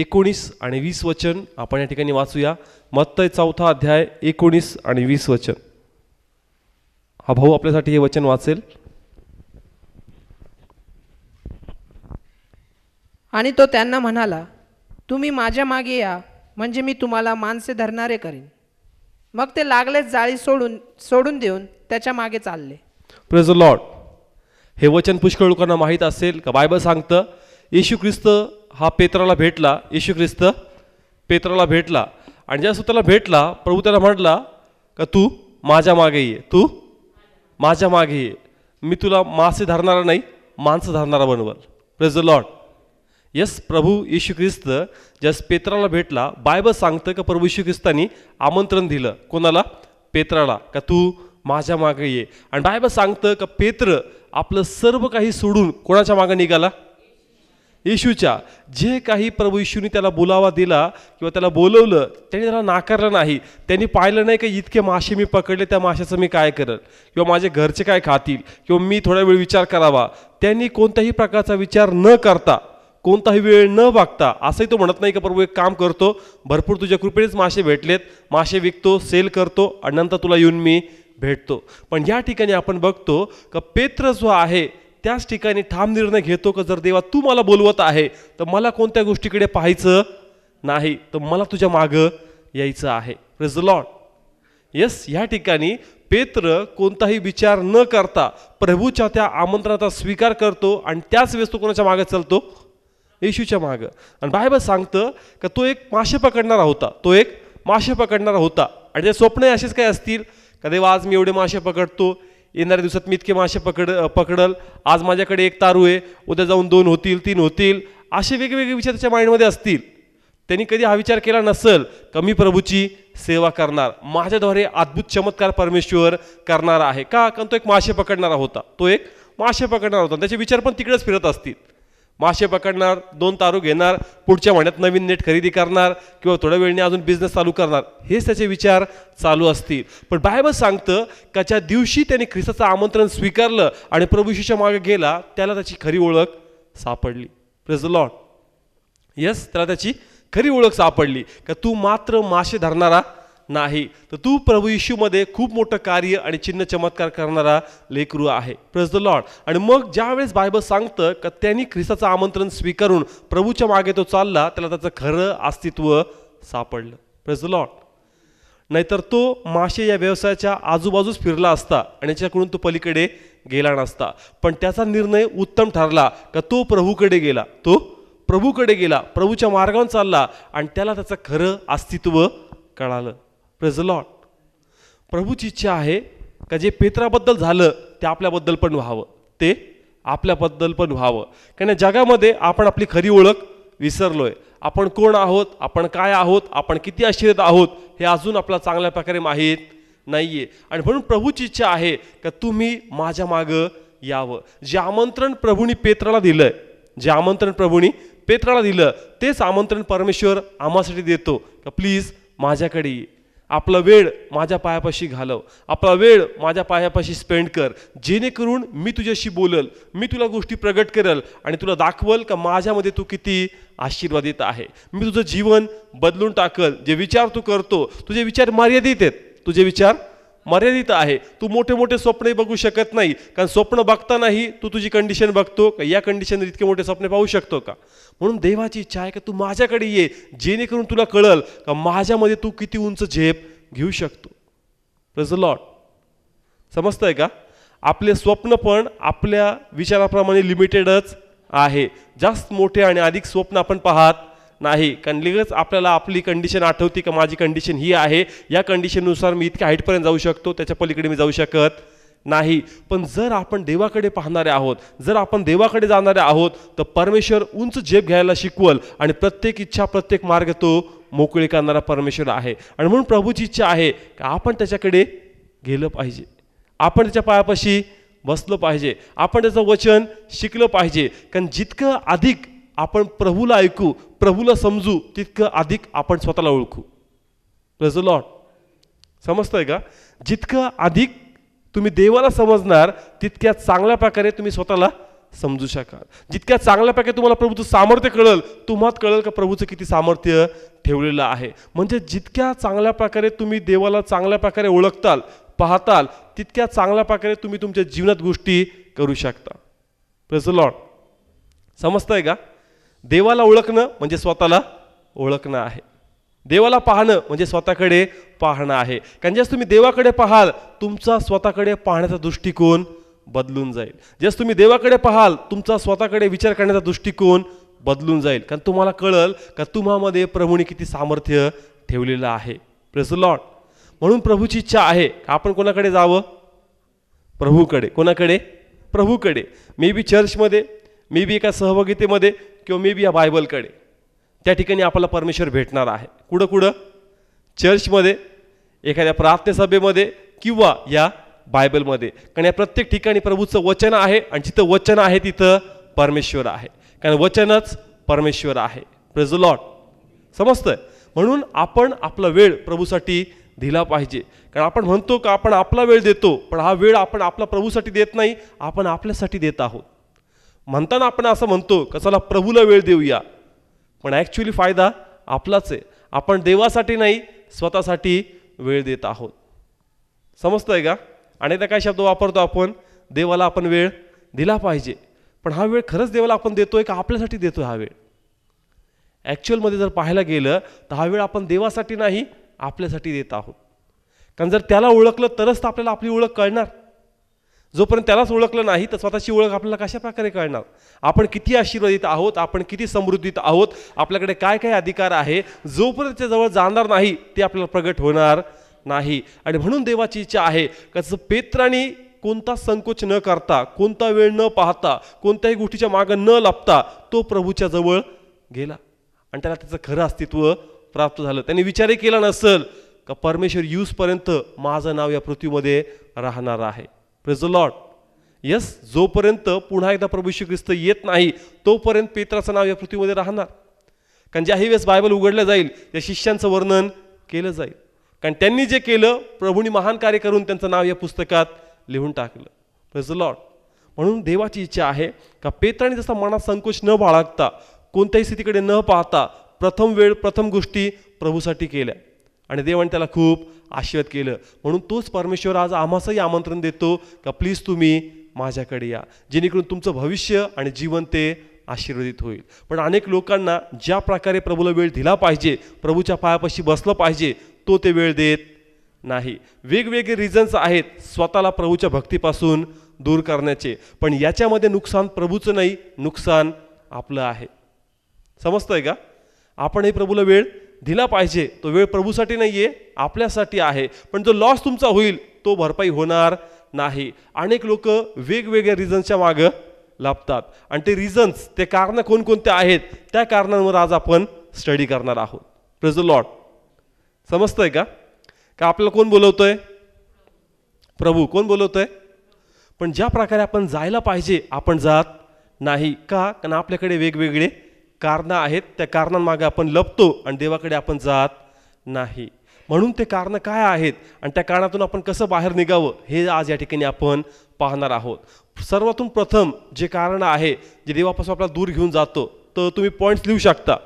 19 आणि 20 वचन आपण या ठिकाणी वाचूया. मत्तय 4 अध्याय 19 आणि 20 वचन. हा भाऊ आपल्यासाठी हे वचन वाचेल. आणि तो त्यांना म्हणाला, तुम्ही माझ्या मागे या, म्हणजे मी तुम्हाला माणसे धरणारे करीन. मग ते लागलेच जाळी सोडून देऊन त्याच्या मागे चालले. Praise the Lord. हे वचन पुष्कळ लोकांना माहीत असेल का बायबल सांगतं येशू ख्रिस्त हा पेत्राला भेटला. येशू ख्रिस्त पेत्राला भेटला आणि ज्या स्वतःला भेटला प्रभू त्याला म्हटला का तू माझ्या मागे ये, तू माझ्या मागे ये, मी तुला मासे धरणारा नाही माणसं धरणारा बनवल. Praise the Lord. यस, प्रभू येशू ख्रिस्त ज्या पेत्राला भेटला बायबल सांगतं का प्रभू येशू ख्रिस्तानी आमंत्रण दिलं कोणाला? पेत्राला, का तू माझ्या मागे ये. आणि बायबल सांगतं का पेत्र आपलं सर्व काही सोडून कोणाच्या मागे निघाला? येशूच्या. जे काही प्रभू येशूने त्याला बोलावा दिला किंवा त्याला बोलवलं त्याने त्याला नाकारलं नाही. त्यांनी पाहिलं नाही की इतके मासे मी पकडले, त्या माशाचं मी काय करेल किंवा माझे घरचे काय खातील किंवा मी थोडा वेळ विचार करावा. त्यांनी कोणत्याही प्रकारचा विचार न करता, कोणताही वेळ न बघता, असंही तो म्हणत नाही का प्रभू एक काम करतो, भरपूर तुझ्या कृपेनेच मासे भेटलेत, मासे विकतो, सेल करतो आणि नंतर तुला येऊन मी भेटतो. पण या ठिकाणी आपण बघतो का पेत्र जो आहे त्याच ठिकाणी ठाम निर्णय घेतो का जर देवा तू मला बोलवत आहे तर मला कोणत्या गोष्टीकडे पाहायचं नाही, तर मला तुझ्या मागं यायचं आहे. Praise the Lord. यस, या ठिकाणी पेत्र कोणताही विचार न करता प्रभूच्या त्या आमंत्रणाचा स्वीकार करतो आणि त्याच वेळेस तो कोणाच्या मागे चालतो? येशूच्या मागं. आणि बायबल सांगतं का तो एक मासे पकडणारा होता, तो एक मासे पकडणारा होता. आणि ते स्वप्न असेच काय असतील का देवा आज मी एवढे मासे पकडतो, येणाऱ्या दिवसात मी इतके मासे पकडल, आज माझ्याकडे 1 तारू आहे, उद्या जाऊन 2 होतील, 3 होतील, असे वेगवेगळे विचार त्याच्या माइंडमध्ये असतील. त्यांनी कधी हा विचार केला नसेल का मी प्रभूची सेवा करणार, माझ्याद्वारे अद्भुत चमत्कार परमेश्वर करणार आहे. का? कारण तो एक मासे पकडणारा होता, तो एक मासे पकडणारा होता. त्याचे विचार पण तिकडेच फिरत असतील. मासे पकडणार, 2 तारू घेणार, पुढच्या महिन्यात नवीन नेट खरेदी करणार किंवा थोड्या वेळाने अजून बिझनेस चालू करणार, हेच त्याचे विचार चालू असतील. पण बायबल सांगतं का ज्या दिवशी त्याने ख्रिस्ताचं आमंत्रण स्वीकारलं आणि प्रभू येशूच्या मागे गेला त्याला त्याची खरी ओळख सापडली. Praise the Lord. यस, त्याला त्याची खरी ओळख सापडली का तू मात्र मासे धरणारा नाही, तर तू प्रभू येशूमध्ये खूप मोठं कार्य आणि चिन्ह चमत्कार करणारा लेकरू आहे. Praise the Lord. आणि मग ज्यावेळेस बायबल सांगतं का त्यांनी ख्रिस्ताचं आमंत्रण स्वीकारून प्रभूच्या मागे तो चालला त्याला त्याचं खरं अस्तित्व सापडलं. Praise the Lord. नाहीतर तो मासे या व्यवसायाच्या आजूबाजूच फिरला असता आणि याच्याकडून तो पलीकडे गेला नसता. पण त्याचा निर्णय उत्तम ठरला का तो प्रभूकडे गेला, तो प्रभूकडे गेला, प्रभूच्या मार्गावर चालला आणि त्याला त्याचं खरं अस्तित्व कळालं. Praise the Lord. प्रभूची इच्छा आहे का जे पेत्राबद्दल झालं ते आपल्याबद्दल पण व्हावं, ते आपल्याबद्दल पण व्हावं. कारण जगामध्ये आपण आपली खरी ओळख विसरलोय. आपण कोण आहोत, आपण काय आहोत, आपण किती आश्चर्यत आहोत हे अजून आपल्याला चांगल्या प्रकारे माहीत नाहीये. आणि म्हणून प्रभूची इच्छा आहे का तुम्ही माझ्या मागं यावं. जे आमंत्रण प्रभूनी पेत्राला दिलंय, जे आमंत्रण प्रभूनी पेत्राला दिलं तेच आमंत्रण परमेश्वर आम्हासाठी देतो का प्लीज माझ्याकडे ये, आपला वेळ माझ्या पायापाशी घालव, आपला वेळ माझ्या पायापाशी स्पेंड कर, जेणेकरून मी तुझ्याशी बोलल, मी तुला गोष्टी प्रगट करेल आणि तुला दाखवल का माझ्यामध्ये तू किती आशीर्वादित आहे. मी तुझं जीवन बदलून टाकल. जे विचार तू करतो तुझे विचार मर्यादित आहेत, तुझे विचार मर्यादित आहे. तू मोठे मोठे स्वप्नही बघू शकत नाही, कारण स्वप्न बघतानाही तू तुझी कंडिशन बघतो का या कंडिशनवर इतके मोठे स्वप्न पाहू शकतो का. म्हणून देवाची इच्छा आहे का तू माझ्याकडे ये, जेणेकरून तुला कळल का माझ्यामध्ये तू किती उंच झेप घेऊ शकतो. Praise the Lord. समजतंय का? आपले स्वप्न पण आपल्या विचाराप्रमाणे लिमिटेडच आहे. जास्त मोठे आणि अधिक स्वप्न आपण पाहत नाही, कारण लगेच आपल्याला आपली कंडिशन आठवते का माझी कंडिशन ही आहे, या कंडिशननुसार मी इतक्या हाईटपर्यंत जाऊ शकतो, त्याच्या पलीकडे मी जाऊ शकत नाही. पण जर आपण देवाकडे पाहणारे आहोत, जर आपण देवाकडे जाणारे आहोत तर परमेश्वर उंच झेप घ्यायला शिकवल आणि प्रत्येक इच्छा, प्रत्येक मार्ग तो मोकळी करणारा परमेश्वर आहे. आणि म्हणून प्रभूची इच्छा आहे की आपण त्याच्याकडे गेलं पाहिजे, आपण त्याच्या पायापाशी बसलं पाहिजे, आपण त्याचं वचन शिकलं पाहिजे. कारण जितकं अधिक आपण प्रभूला ऐकू, प्रभूला समजू, तितकं अधिक आपण स्वतःला ओळखू. Praise the Lord. समजतंय का? जितकं अधिक तुम्ही देवाला समजणार तितक्या चांगल्या प्रकारे तुम्ही स्वतःला समजू शकाल. जितक्या चांगल्या प्रकारे तुम्हाला प्रभूचं सामर्थ्य कळेल, तुम्हाला कळेल का प्रभूचं किती सामर्थ्य ठेवलेलं आहे. म्हणजे जितक्या चांगल्या प्रकारे तुम्ही देवाला चांगल्या प्रकारे ओळखताल, पाहताल, तितक्या चांगल्या प्रकारे तुम्ही तुमच्या जीवनात गोष्टी करू शकता. Praise the Lord. समजतंय का? देवाला ओळखणं म्हणजे स्वतःला ओळखणं आहे. देवाला पाहणं म्हणजे स्वतःकडे पाहणं आहे. कारण ज्यास तुम्ही देवाकडे पाहाल, तुमचा स्वतःकडे पाहण्याचा दृष्टिकोन बदलून जाईल. ज्यास तुम्ही देवाकडे पाहाल, तुमचा स्वतःकडे विचार करण्याचा दृष्टिकोन बदलून जाईल. कारण तुम्हाला कळेल का तुम्हामध्ये प्रभूने किती सामर्थ्य ठेवलेलं आहे. Praise the Lord. म्हणून प्रभूची इच्छा आहे का आपण कोणाकडे जावं? प्रभूकडे. कोणाकडे? प्रभूकडे. मे बी चर्चमध्ये, मे बी एका सहभागितेमध्ये, किंवा मे बी या बायबलकडे. त्या ठिकाणी आपल्याला परमेश्वर भेटणार आहे. कुठं कुठं? चर्चमध्ये, एखाद्या प्रार्थना सभेमध्ये, किंवा या बायबलमध्ये. कारण या प्रत्येक ठिकाणी प्रभूचं वचन आहे, आणि जिथं वचन आहे तिथं परमेश्वर आहे. कारण वचनच परमेश्वर आहे. Praise the Lord. समजतंय? म्हणून आपण आपला वेळ प्रभूसाठी दिला पाहिजे. कारण आपण म्हणतो का आपण आपला वेळ देतो, पण हा वेळ आपण आपला प्रभूसाठी देत नाही, आपण आपल्यासाठी देत आहोत. म्हणताना आपण असं म्हणतो का चला प्रभूला वेळ देऊया, पण ॲक्च्युली फायदा आपलाच आहे. आपण देवासाठी नाही, स्वतःसाठी वेळ देत आहोत. समजतंय का? अनेकदा काय शब्द वापरतो आपण? देवाला आपण वेळ दिला पाहिजे, पण हा वेळ खरंच देवाला आपण देतोय का आपल्यासाठी देतोय हा वेळ? ॲक्च्युअलमध्ये जर पाहायला गेलं तर हा वेळ आपण देवासाठी नाही, आपल्यासाठी देत आहोत. कारण जर त्याला ओळखलं तरच तर आपल्याला आपली ओळख कळणार. जोपर्यंत त्यालाच ओळखलं नाही तर स्वतःची ओळख आपल्याला कशा प्रकारे कळणार? आपण किती आशीर्वादित आहोत, आपण किती समृद्धीत आहोत, आपल्याकडे काय काय अधिकार आहे, जोपर्यंत त्याजवळ जाणार नाही ते आपल्याला प्रगट होणार नाही. आणि म्हणून देवाची इच्छा आहे का पेत्राने कोणता संकोच न करता, कोणता वेळ न पाहता, कोणत्याही गोष्टीच्या मागं न लपता तो प्रभूच्या जवळ गेला, आणि त्याला त्याचं खरं अस्तित्व प्राप्त झालं. त्यांनी विचारही केला नसेल का परमेश्वर येऊसपर्यंत माझं नाव या पृथ्वीमध्ये राहणार आहे. Praise the Lord. यस, जोपर्यंत पुन्हा एकदा प्रभू येशू ख्रिस्त येत नाही तोपर्यंत पेत्राचं नाव या पृथ्वीमध्ये राहणार. कारण ज्याही वेळेस बायबल उघडलं जाईल त्या शिष्यांचं वर्णन केलं जाईल. कारण त्यांनी जे केलं, प्रभूंनी महान कार्य करून त्यांचं नाव या पुस्तकात लिहून टाकलं. Praise the Lord. म्हणून देवाची इच्छा आहे का पेत्राने जसा मनात संकोच न बाळगता, कोणत्याही स्थितीकडे न पाहता प्रथम वेळ, प्रथम गोष्टी प्रभूसाठी केल्या, आणि देवाने त्याला खूप आशीर्वाद केलं. म्हणून तोच परमेश्वर आज आम्हासही आमंत्रण देतो का प्लीज तुम्ही माझ्याकडे या, जेणेकरून तुमचं भविष्य आणि जीवन ते आशीर्वादित होईल. पण अनेक लोकांना ज्या प्रकारे प्रभूला वेळ दिला पाहिजे, प्रभूच्या पायापाशी बसलं पाहिजे, तो ते वेळ देत नाही. वेगवेगळे रिझन्स आहेत स्वतःला प्रभूच्या भक्तीपासून दूर करण्याचे, पण याच्यामध्ये नुकसान प्रभूचं नाही, नुकसान आपलं आहे. समजतंय का? आपण हे प्रभूला वेळ दिला पाहिजे. तो वेळ प्रभूसाठी नाही आहे, आपल्यासाठी आहे. पण जो लॉस तुमचा होईल तो भरपाई होणार नाही. अनेक लोक वेगवेगळ्या रिझन्सच्या मागं लपतात, आणि ते रिझन्स, ते कारणं कोणकोणते आहेत, त्या कारणांवर आज आपण स्टडी करणार आहोत. Praise the Lord. समजतंय का? का आपल्याला कोण बोलवतोय? प्रभू. कोण बोलवतोय? पण ज्या प्रकारे आपण जायला पाहिजे आपण जात नाही. का? कारण आपल्याकडे वेगवेगळे कारणं आहेत, त्या कारणांमागे आपण लपतो आणि देवाकडे आपण जात नाही. म्हणून ते कारणं काय आहेत आणि त्या कारणातून आपण कसं बाहेर निघावं हे आज या ठिकाणी आपण पाहणार आहोत. सर्वातून प्रथम जे कारण आहे जे देवापासून आपल्याला दूर घेऊन जातो, तर तुम्ही पॉईंट्स लिहू शकता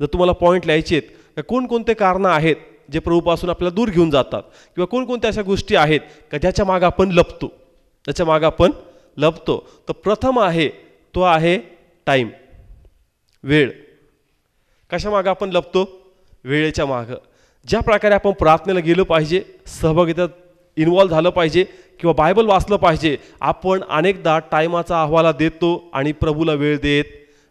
जर तुम्हाला पॉईंट लिहायचे आहेत. का कोणकोणते कारणं आहेत जे प्रभूपासून आपल्याला दूर घेऊन जातात, किंवा कोणकोणत्या अशा गोष्टी आहेत का ज्याच्या मागं आपण लपतो, त्याच्या मागं आपण लपतो. तर प्रथम आहे तो आहे टाईम, वेळ. कशा मागं आपण लपतो? वेळेच्या मागं. ज्या प्रकारे आपण प्रार्थनेला गेलो पाहिजे, सहभागितात इन्वॉल्व झालं पाहिजे, किंवा बायबल वाचलं पाहिजे, आपण अनेकदा टायमाचा अहवाला देतो आणि प्रभूला वेळ देत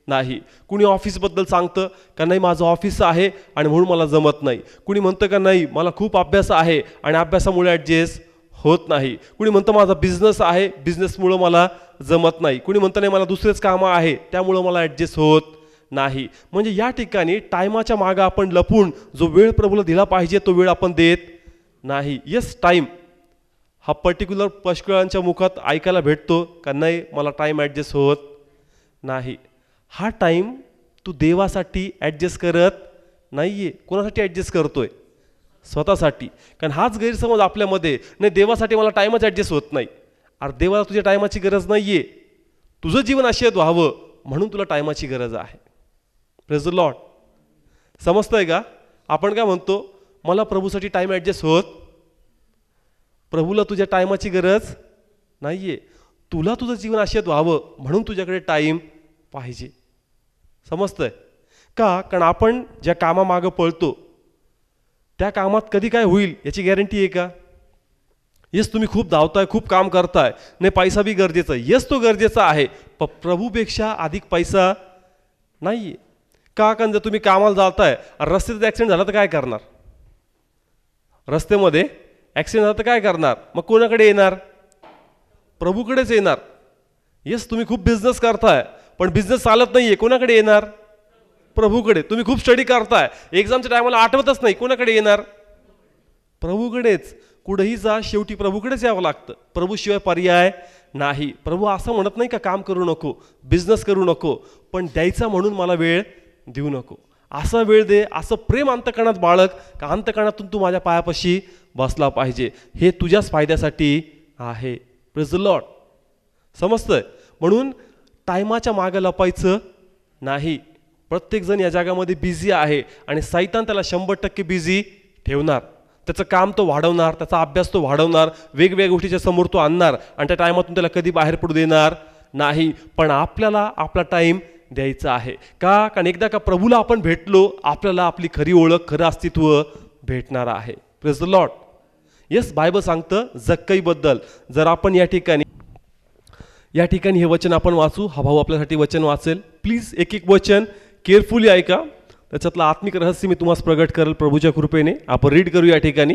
नाही. कुणी ऑफिसबद्दल सांगतं का नाही माझं ऑफिस आहे आणि म्हणून मला जमत नाही. कुणी म्हणतं का नाही मला खूप अभ्यास आहे आणि अभ्यासामुळे ॲडजस्ट होत नाही. कुणी म्हणतं माझा बिझनेस आहे, बिझनेसमुळं मला जमत नाही. कुणी म्हणतं नाही मला दुसरेच कामं आहे त्यामुळं मला ॲडजस्ट होत नाही. म्हणजे या ठिकाणी टायमाच्या मागं आपण लपून जो वेळ प्रभूला दिला पाहिजे तो वेळ आपण देत नाही. येस, टाईम हा पर्टिक्युलर पशुकांच्या मुखात ऐकायला भेटतो का नाही मला टाईम ॲडजस्ट होत नाही. हा टाईम तू देवासाठी ॲडजस्ट करत नाही आहे. कोणासाठी ॲडजस्ट करतोय? स्वतःसाठी. कारण हाच गैरसमज आपल्यामध्ये, नाही देवासाठी मला टाईमच ॲडजस्ट होत नाही. अरे देवाला तुझ्या टायमाची गरज नाही आहे, तुझं जीवन आशीर्वाद व्हावं म्हणून तुला टायमाची गरज आहे. Praise the Lord. समजतंय का? आपण काय म्हणतो, मला प्रभूसाठी टाईम ॲडजस्ट होत. प्रभूला तुझ्या टायमाची गरज नाहीये. तुला तुझं जीवन आशीर्वाद व्हावं म्हणून तुझ्याकडे टाईम पाहिजे. समजतंय का? कारण आपण ज्या कामामागं पळतो त्या कामात कधी काय होईल याची गॅरंटी आहे का? येस, तुम्ही खूप धावताय, खूप काम करताय, नाही पैसा बी गरजेचा आहे. येस, तो गरजेचा आहे, पण प्रभूपेक्षा अधिक पैसा नाहीये. का? कारण जर तुम्ही कामाला जाताय आणि रस्त्यात ॲक्सिडेंट झाला तर काय करणार? रस्त्यामध्ये ॲक्सिडेंट झाला तर काय करणार? मग कोणाकडे येणार? प्रभूकडेच येणार. येस, तुम्ही खूप बिझनेस करताय पण बिझनेस चालत नाहीये, कोणाकडे येणार? प्रभूकडे. तुम्ही खूप स्टडी करताय, एक्झामच्या टायमाला आठवतच नाही, कोणाकडे येणार? प्रभूकडेच. कुठेही जा, शेवटी प्रभूकडेच यावं लागतं. प्रभूशिवाय पर्याय नाही. प्रभू असं म्हणत नाही का काम करू नको, बिझनेस करू नको, पण द्यायचा म्हणून मला वेळ देऊ नको. असा वेळ दे, असं प्रेम अंतकरणात बाळग का अंतकरणातून तू माझ्या पायापाशी बसला पाहिजे. हे तुझ्याच फायद्यासाठी आहे. Praise the Lord. समजतंय? म्हणून टायमाच्या मागं लपायचं नाही. प्रत्येकजण या जगामध्ये बिझी आहे आणि सैतान त्याला 100% बिझी ठेवणार. त्याचं काम तो वाढवणार, त्याचा अभ्यास तो वाढवणार, वेगवेगळ्या गोष्टीच्या समोर तो आणणार आणि त्या टायमातून त्याला कधी बाहेर पडू देणार नाही. पण आपल्याला आपला टाईम द्यायचा आहे. का? कारण एकदा का प्रभूला आपण भेटलो, आपल्याला आपली खरी ओळख, खरं अस्तित्व भेटणार आहे. Praise the Lord. Yes, Bible सांगतं जक्कईबद्दल. जर आपण या ठिकाणी हे वचन आपण वाचू, हा भाऊ आपल्यासाठी वचन वाचेल. प्लीज एक एक वचन केअरफुली ऐका, त्याच्यातलं आत्मिक रहस्य मी तुम्हाला प्रगट करेल प्रभूच्या कृपेने. आपण रीड करू या ठिकाणी.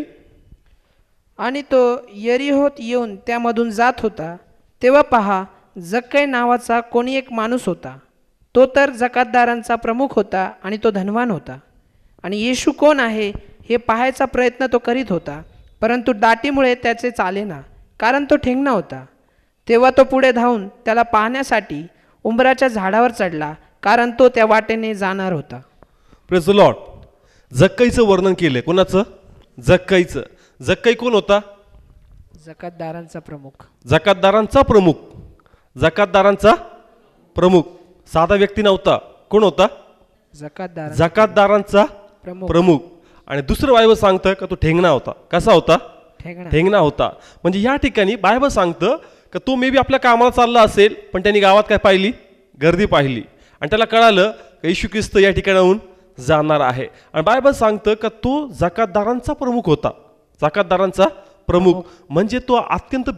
आणि तो यरीहोत येऊन त्यामधून जात होता, तेव्हा पहा, जक्कै नावाचा कोणी एक माणूस होता. तो तर जकातदारांचा प्रमुख होता आणि तो धनवान होता. आणि येशू कोण आहे हे पाहायचा प्रयत्न तो करीत होता, परंतु दाटीमुळे त्याचे चालेना, कारण तो ठेंगणा होता. तेव्हा तो पुढे धावून त्याला पाहण्यासाठी उंबराच्या झाडावर चढला, कारण तो त्या वाटेने जाणार होता. Praise the Lord. जक्कईचं वर्णन केलंय. कोणाचं? जक्कईचं. जक्कई कोण होता? जकातदारांचा प्रमुख. जकातदारांचा प्रमुख. जकातदारांचा प्रमुख. साधा व्यक्ती नव्हता. कोण होता? जकातदारांचा प्रमुख. आणि दुसरं बायबल सांगतं का तो ठेंगणा होता. कसा होता? ठेंगणा होता. म्हणजे या ठिकाणी बायबल सांगतं का तो मे बी आपल्या कामाला चालला असेल, पण त्यांनी गावात काय पाहिली? गर्दी पाहिली आणि त्याला कळालं का येशू ख्रिस्त या ठिकाणाहून जाणार आहे. आणि बायबल सांगतं का तो जकातदारांचा प्रमुख होता. जकातदारांचा प्रमुख म्हणजे तो अत्यंत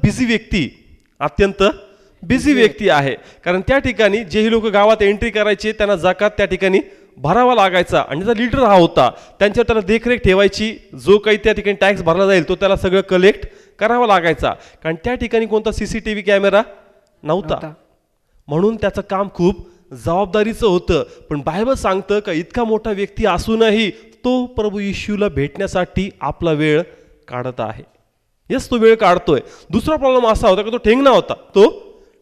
बिझी व्यक्ती आहे. कारण त्या ठिकाणी जेही लोक गावात एंट्री करायचे त्यांना जकात त्या ठिकाणी भरावा लागायचा आणि त्याचा लीडर हा होता. त्यांच्यावर त्याला देखरेख ठेवायची. जो काही त्या ठिकाणी टॅक्स भरला जाईल तो त्याला सगळं कलेक्ट करावा लागायचा. कारण त्या ठिकाणी कोणता CCTV कॅमेरा नव्हता, म्हणून त्याचं काम खूप जबाबदारीचं होतं. पण बायबल सांगतं का इतका मोठा व्यक्ती असूनही तो प्रभू येशूला भेटण्यासाठी आपला वेळ काढत आहे. येस, तो वेळ काढतोय. दुसरा प्रॉब्लेम असा होता की तो ठेंगणा होता.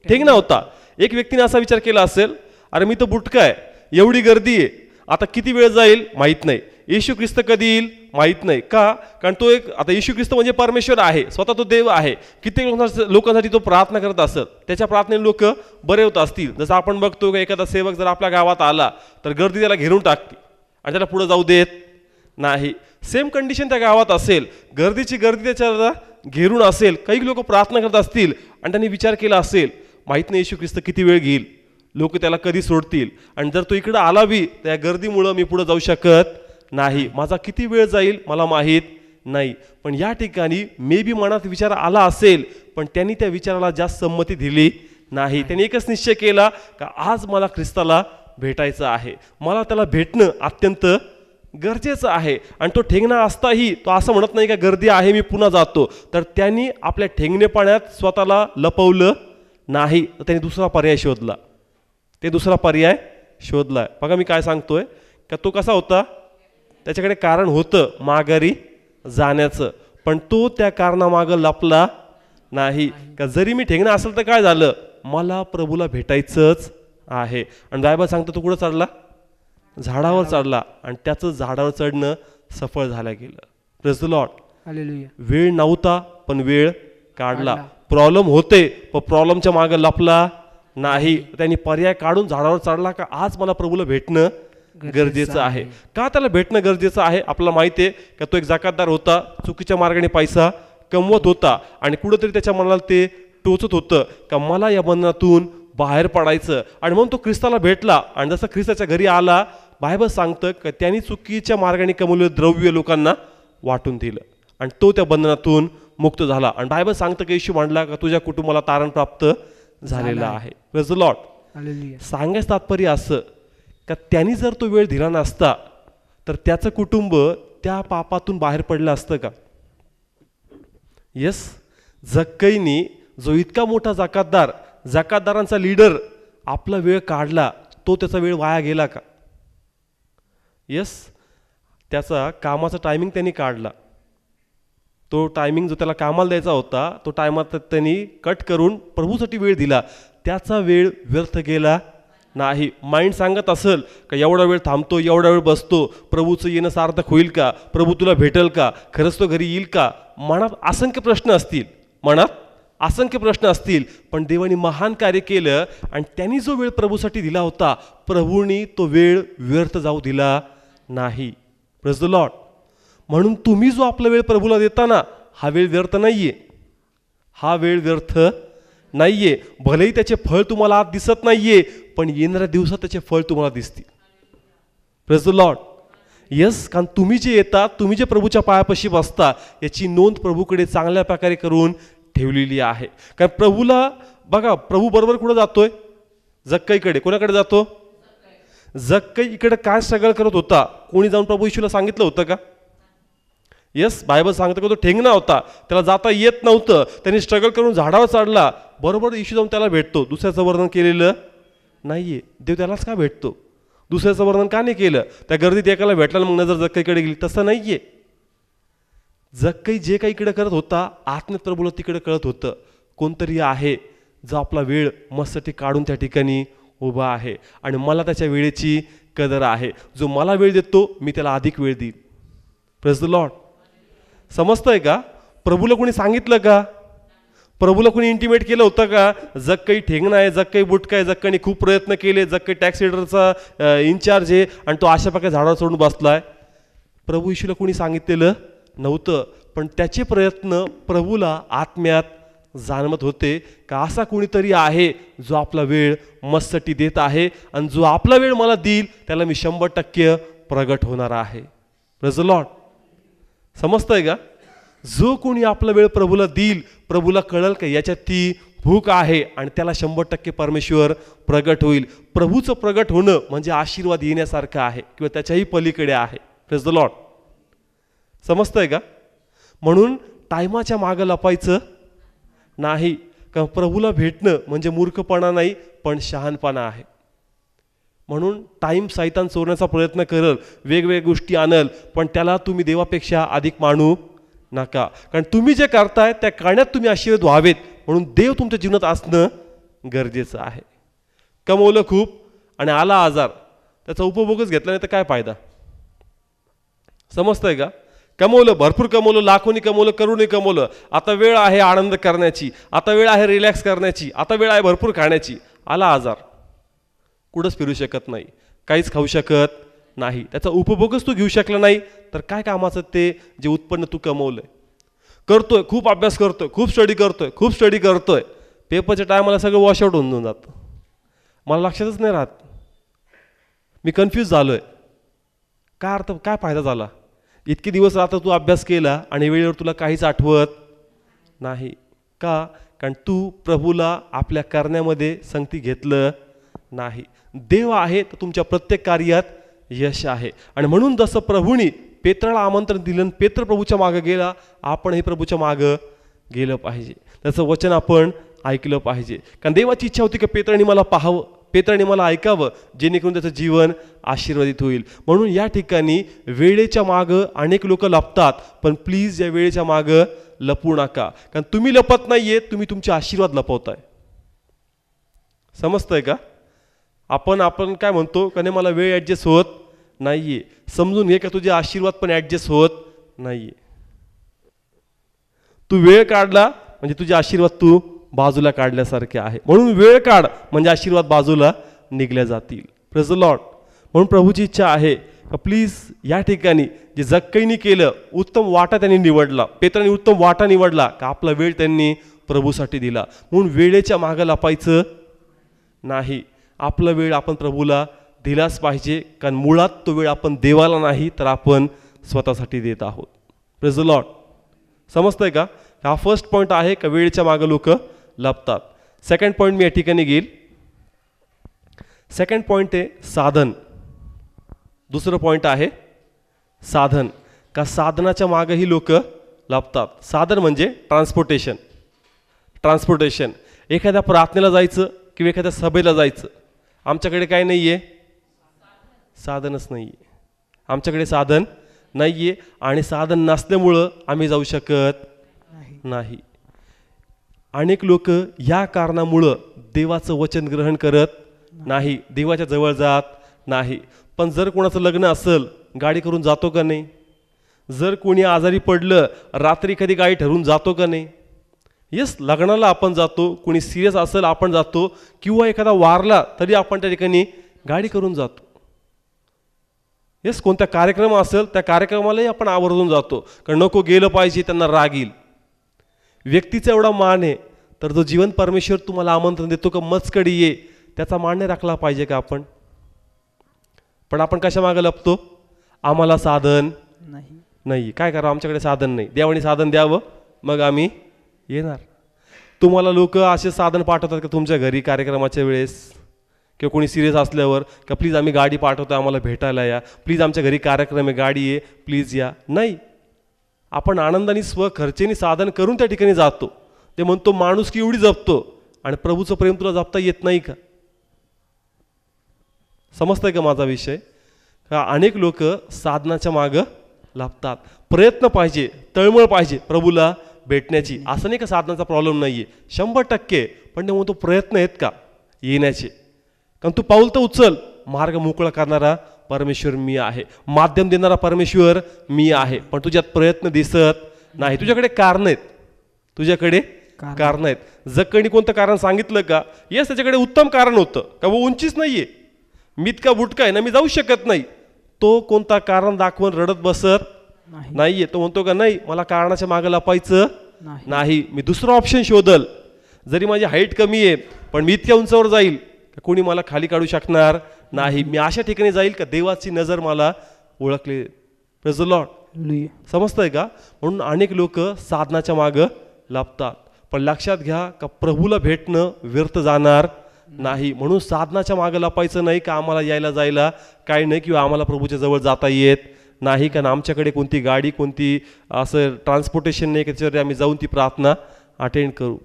ठेंगणा होता. एक व्यक्तीने असा विचार केला असेल, अरे मी तर बुटका आहे, एवढी गर्दी आहे, आता किती वेळ जाईल माहीत नाही, येशू ख्रिस्त कधी येईल माहीत नाही. का? कारण तो आता येशू ख्रिस्त म्हणजे परमेश्वर आहे, स्वतः तो देव आहे. कित्येक लोकांसाठी तो प्रार्थना करत असत. त्याच्या प्रार्थनेने लोक बरे होत असतील. जसं आपण बघतो की एखादा सेवक जर आपल्या गावात आला तर गर्दी त्याला घेरून टाकते आणि त्याला पुढे जाऊ देत नाही. सेम कंडिशन त्या गावात असेल, गर्दी त्याच्याला घेरून असेल. काही लोक प्रार्थना करत असतील आणि त्यांनी विचार केला असेल, माहीत नाही येशू ख्रिस्त किती वेळ घेईल, लोक त्याला कधी सोडतील, आणि जर तो इकडं आला बी त्या गर्दीमुळं मी पुढे जाऊ शकत नाही, माझा किती वेळ जाईल मला माहीत नाही. पण या ठिकाणी मे बी मनात विचार आला असेल, पण त्यांनी त्या विचाराला जास्त संमती दिली नाही. त्यांनी एकच निश्चय केला का आज मला ख्रिस्ताला भेटायचं आहे, मला त्याला भेटणं अत्यंत गरजेचं आहे. आणि तो ठेंगणा असताही तो असं म्हणत नाही का गर्दी आहे मी पुन्हा जातो. तर त्यांनी आपल्या ठेंगणेपणात स्वतःला लपवलं नाही, तर त्यांनी दुसरा पर्याय शोधला. बघा मी काय सांगतोय का तो कसा होता, त्याच्याकडे कारण होतं माघारी जाण्याचं, पण तो त्या कारणामागं लपला नाही. का जरी मी ठेंगणा असेल तर काय झालं, मला प्रभूला भेटायचंच आहे. आणि बायबल सांगतो तो कुठं चढला? झाडावर चढला आणि त्याचं झाडावर चढणं सफळ झालं गेलं. Praise the Lord. हालेलुया. वेळ नव्हता पण वेळ काढला. प्रॉब्लेम होते पण प्रॉब्लेमच्या मागे लपला नाही. त्यांनी पर्याय काढून झाडावर चढला का आज मला प्रभूला भेटणं गरजेचं आहे. का त्याला भेटणं गरजेचं आहे? आपल्याला माहिती आहे का तो एक जाकातदार होता, चुकीच्या मार्गाने पैसा कमवत होता आणि कुठंतरी त्याच्या मनाला ते टोचत होतं का मला या बंधनातून बाहेर पडायचं. आणि म्हणून तो ख्रिस्ताला भेटला आणि जसं ख्रिस्ताच्या घरी आला, बायबल सांगतं का त्यांनी चुकीच्या मार्गाने कमवलेलं द्रव्य लोकांना वाटून दिलं आणि तो त्या बंधनातून मुक्त झाला. आणि बायबल सांगतं की येशू म्हणला का तुझ्या कुटुंबाला तारण प्राप्त झालेलं आहे. Praise the Lord. हालेलुया. सांगायचं तात्पर्य असं का त्यांनी जर तो वेळ दिला नसता तर त्याचं कुटुंब त्या पापातून बाहेर पडलं असतं का? येस. जक्कईनी जो इतका मोठा जाकातदार, जाकातदारांचा लीडर आपला वेळ काढला, तो त्याचा वेळ वाया गेला का? येस. त्याचा कामाचा टायमिंग त्यांनी काढला. तो टायमिंग जो त्याला कामाला द्यायचा होता तो टायमात त्यांनी कट करून प्रभूसाठी वेळ दिला. त्याचा वेळ व्यर्थ गेला नाही. माइंड सांगत असेल का एवढा वेळ थांबतो, एवढा वेळ बसतो, प्रभूचं येणं सार्थक होईल का, प्रभू तुला भेटेल का, खरंच तो घरी येईल का, मनात असंख्य प्रश्न असतील, पण देवाने महान कार्य केलं आणि त्यांनी जो वेळ प्रभूसाठी दिला होता प्रभूंनी तो वेळ व्यर्थ जाऊ दिला नाही. Praise the Lord. म्हणून तुम्ही जो आपला वेळ प्रभूला देता ना, हा वेळ व्यर्थ नाहीये. भलेही त्याचे फळ तुम्हाला आज दिसत नाहीये, पण येणाऱ्या दिवसात त्याचे फळ तुम्हाला दिसतील. Praise the Lord. येस. कारण तुम्ही जे येता, तुम्ही जे प्रभूच्या पायापाशी बसता, याची नोंद प्रभूकडे चांगल्या प्रकारे करून ठेवलेली आहे. कारण प्रभूला बघा, प्रभू बरोबर कुठं जातोय? जक्कईकडे. कोणाकडे जातो? जक्कई इकडे काय स्ट्रगल करत होता? कोणी जाऊन प्रभू येशूला सांगितलं होतं का? येस. बायबल सांगतं का तो ठेंगणा होता, त्याला जाता येत नव्हतं, त्यांनी स्ट्रगल करून झाडावर चढला. बरोबर येशू जाऊन त्याला भेटतो. दुसऱ्याचं वर्णन केलेलं नाहीये. देव त्यालाच का भेटतो? दुसऱ्याचं वर्णन का नाही केलं? त्या गर्दीत एकाला भेटला मग नजर जक्कईकडे गेली, तसं नाहीये. जक्कई जे काही इकडे करत होता, आत्म्यात प्रभूला तिकडे कळत होतं कोणतरी आहे जो आपला वेळ मस्ती काढून त्या ठिकाणी उभा आहे आणि मला त्याच्या वेळेची कदर आहे. जो मला वेळ देतो मी त्याला अधिक वेळ देईल. Praise the Lord. समजतंय का? प्रभूला कोणी सांगितलं का? प्रभूला कोणी इंटिमेट केलं होतं का? जक्कई ठेंगणा आहे, जक्कई बुटका आहे, जक्कईने खूप प्रयत्न केले, जक्कई टॅक्स लीडरचा इन्चार्ज आहे आणि तो अशा प्रकारे झाडावर चढून बसलाय. प्रभू येशूला कोणी सांगितलेलं नव्हतं, पण त्याचे प्रयत्न प्रभूला आत्म्यात जाणवत होते का असा कोणीतरी आहे जो आपला वेळ मस्ती देत आहे आणि जो आपला वेळ मला देईल त्याला मी 100% प्रगट होणार आहे. Praise the Lord. समजतंय का? जो कोणी आपला वेळ प्रभूला देईल, प्रभूला कळल का याच्यात ती भूक आहे आणि त्याला 100% परमेश्वर प्रगट होईल. प्रभूचं प्रगट होणं म्हणजे आशीर्वाद येण्यासारखं आहे किंवा त्याच्याही पलीकडे आहे. Praise the Lord. समजतंय का? म्हणून टायमाच्या मागं लपायचं नाही. का प्रभूला भेटणं म्हणजे मूर्खपणा नाही, पण शहाणपणा आहे. म्हणून टाईम सैतान चोरण्याचा प्रयत्न करल, वेगवेगळ्या गोष्टी आणल, पण त्याला तुम्ही देवापेक्षा अधिक मानू नका. कारण तुम्ही जे करताय त्या करण्यात तुम्ही आशीर्वाद व्हावेत म्हणून देव तुमच्या जीवनात असणं गरजेचं आहे. कमवलं खूप आणि आला आजार, त्याचा उपभोगच घेतला नाही तर काय फायदा? समजतंय का? कमवलं, भरपूर कमवलं, लाखोनी कमवलं, करोडोनी कमवलं, आता वेळ आहे आनंद करण्याची, आता वेळ आहे रिलॅक्स करण्याची, आता वेळ आहे भरपूर खाण्याची, आला आजार, कुठंच फिरू शकत नाही, काहीच खाऊ शकत नाही, त्याचा उपभोगच तू घेऊ शकला नाही तर काय कामाचं ते जे उत्पन्न तू कमवलंय? करतोय, खूप अभ्यास करतोय, खूप स्टडी करतोय, पेपरच्या टायमाला सगळं वॉशआउट होऊन जातं, मला लक्षातच नाही राहत, मी कन्फ्यूज झालोय, काय अर्थ, काय फायदा झाला? इतके दिवस रात्र तू अभ्यास केला आणि वेळेवर तुला काहीच आठवत नाही का? कारण तू प्रभूला आपल्या करण्यामध्ये संगती घेतलं नाही. देव आहे तर तुमच्या प्रत्येक कार्यात यश आहे. आणि म्हणून जसं प्रभूने पेत्राला आमंत्रण दिलं, पेत्र प्रभूच्या मागं गेला, आपणही प्रभूच्या मागं गेलं पाहिजे, त्याचं वचन आपण ऐकलं पाहिजे. कारण देवाची इच्छा होती की पेत्राने मला पाहावं, पेत्राने मला ऐकावं, जेणेकरून त्याचं जीवन आशीर्वादित होईल. म्हणून या ठिकाणी वेळेच्या मागं अनेक लोक लपतात, पण प्लीज या वेळेच्या मागं लपू नका. कारण तुम्ही लपत नाहीये, तुम्ही तुमचे आशीर्वाद लपवताय. समजतंय का? आपण काय म्हणतो का नाही, मला वेळ ॲडजस्ट होत नाहीये, समजून घे का तुझे आशीर्वाद पण ॲडजस्ट होत नाहीये. तू वेळ काढला म्हणजे तुझे आशीर्वाद तू बाजूला काढल्यासारखे आहे. म्हणून वेळ काढ म्हणजे आशीर्वाद बाजूला निघल्या जातील. Praise the Lord. म्हणून प्रभूची इच्छा आहे का प्लीज या ठिकाणी जे जक्कईनी केलं, उत्तम वाटा त्यांनी निवडला, पेत्राने उत्तम वाटा निवडला का आपला वेळ त्यांनी प्रभूसाठी दिला. म्हणून वेळेच्या मागं लपायचं नाही. आपला वेळ आपण प्रभूला दिलाच पाहिजे, कारण मुळात तो वेळ आपण देवाला नाही तर आपण स्वतःसाठी देत आहोत. Praise the Lord. समजतंय का? हा फर्स्ट पॉईंट आहे का वेळेच्या मागं लोक लपतात. सेकंड पॉईंट मी या ठिकाणी घेईल. सेकंड पॉईंट आहे साधन. दुसरं पॉईंट आहे साधन. का साधनाच्या मागंही लोक लपतात. साधन म्हणजे ट्रान्सपोर्टेशन. ट्रान्सपोर्टेशन एखाद्या प्रार्थनेला जायचं किंवा एखाद्या सभेला जायचं, आमच्याकडे काय नाही आहे, साधनच नाही आहे. आमच्याकडे साधन नाही आहे आणि साधन नसल्यामुळं आम्ही जाऊ शकत नाही. अनेक लोक या कारणामुळं देवाचं वचन ग्रहण करत नाही, देवाच्या जवळ जात नाही. पण जर कोणाचं लग्न असेल गाडी करून जातो का नाही? जर कोणी आजारी पडलं रात्री कधी गाडी ठरवून जातो का नाही? येस, लग्नाला आपण जातो, कोणी सिरियस असेल आपण जातो, किंवा एखादा वारला तरी आपण त्या ठिकाणी गाडी करून जातो. येस, कोणता कार्यक्रम असेल त्या कार्यक्रमालाही आपण आवर्जून जातो, कारण नको गेलं पाहिजे, त्यांना राग येईल. व्यक्तीचा एवढा मान आहे तर जो जीवन परमेश्वर तुम्हाला आमंत्रण देतो का मजकडी ये, त्याचा मान नाही राखला पाहिजे का आपण? पण आपण कशा मागे लपतो? आम्हाला साधन नाही. काय करा, आमच्याकडे साधन नाही, देवाने साधन द्यावं मग आम्ही येणार. तुम्हाला लोक असे साधन पाठवतात का तुमच्या घरी कार्यक्रमाच्या वेळेस किंवा कोणी सिरियस असल्यावर का प्लीज आम्ही गाडी पाठवतो, आम्हाला भेटायला या, प्लीज आमच्या घरी कार्यक्रम आहे, गाडी आहे, प्लीज या? नाही. आपण आनंदाने स्वखर्चेने साधन करून त्या ठिकाणी जातो. ते म्हणतो माणूस की एवढी जपतो आणि प्रभूचं प्रेम तुला जपता येत नाही का? समजतंय का माझा विषय? का अनेक लोक साधनाच्या मागं लागतात. प्रयत्न पाहिजे, तळमळ पाहिजे प्रभूला भेटण्याची. असं नाही का साधनाचा प्रॉब्लेम नाही आहे, 100%. पण ते म्हणतो प्रयत्न आहेत का येण्याचे? कारण तू पाऊल तर उचल. मार्ग मोकळा करणारा परमेश्वर मी आहे, माध्यम देणारा परमेश्वर मी आहे, पण तुझ्यात प्रयत्न दिसत नाही. तुझ्याकडे कारण आहेत, तुझ्याकडे कारण आहेत. जक्कईने कोणतं कारण सांगितलं का? येस, त्याच्याकडे उत्तम कारण होतं का वो उंचीच नाहीये, मी इतका बुटका आहे ना, मी जाऊ शकत नाही. तो कोणता कारण दाखवून रडत बसत नाहीये. तो म्हणतो का नाही, मला कारणाच्या मागे लपायचं नाही, मी दुसरं ऑप्शन शोधल. जरी माझी हाईट कमी आहे पण मी इतक्या उंचावर जाईल कोणी मला खाली काढू शकणार नाही. मी अशा ठिकाणी जाईल का देवाची नजर मला ओळखली. Praise the Lord. समजतंय का? म्हणून अनेक लोक साधनाच्या मागं लपतात. पण लक्षात घ्या का प्रभूला भेटणं व्यर्थ जाणार नाही. म्हणून साधनाच्या मागं लपायचं नाही का आम्हाला यायला जायला काही नाही, किंवा आम्हाला प्रभूच्या जवळ जाता येत नाही, कारण आमच्याकडे कोणती गाडी, कोणती असं ट्रान्सपोर्टेशन नाही की त्याच्यावर आम्ही जाऊन ती प्रार्थना अटेंड करू.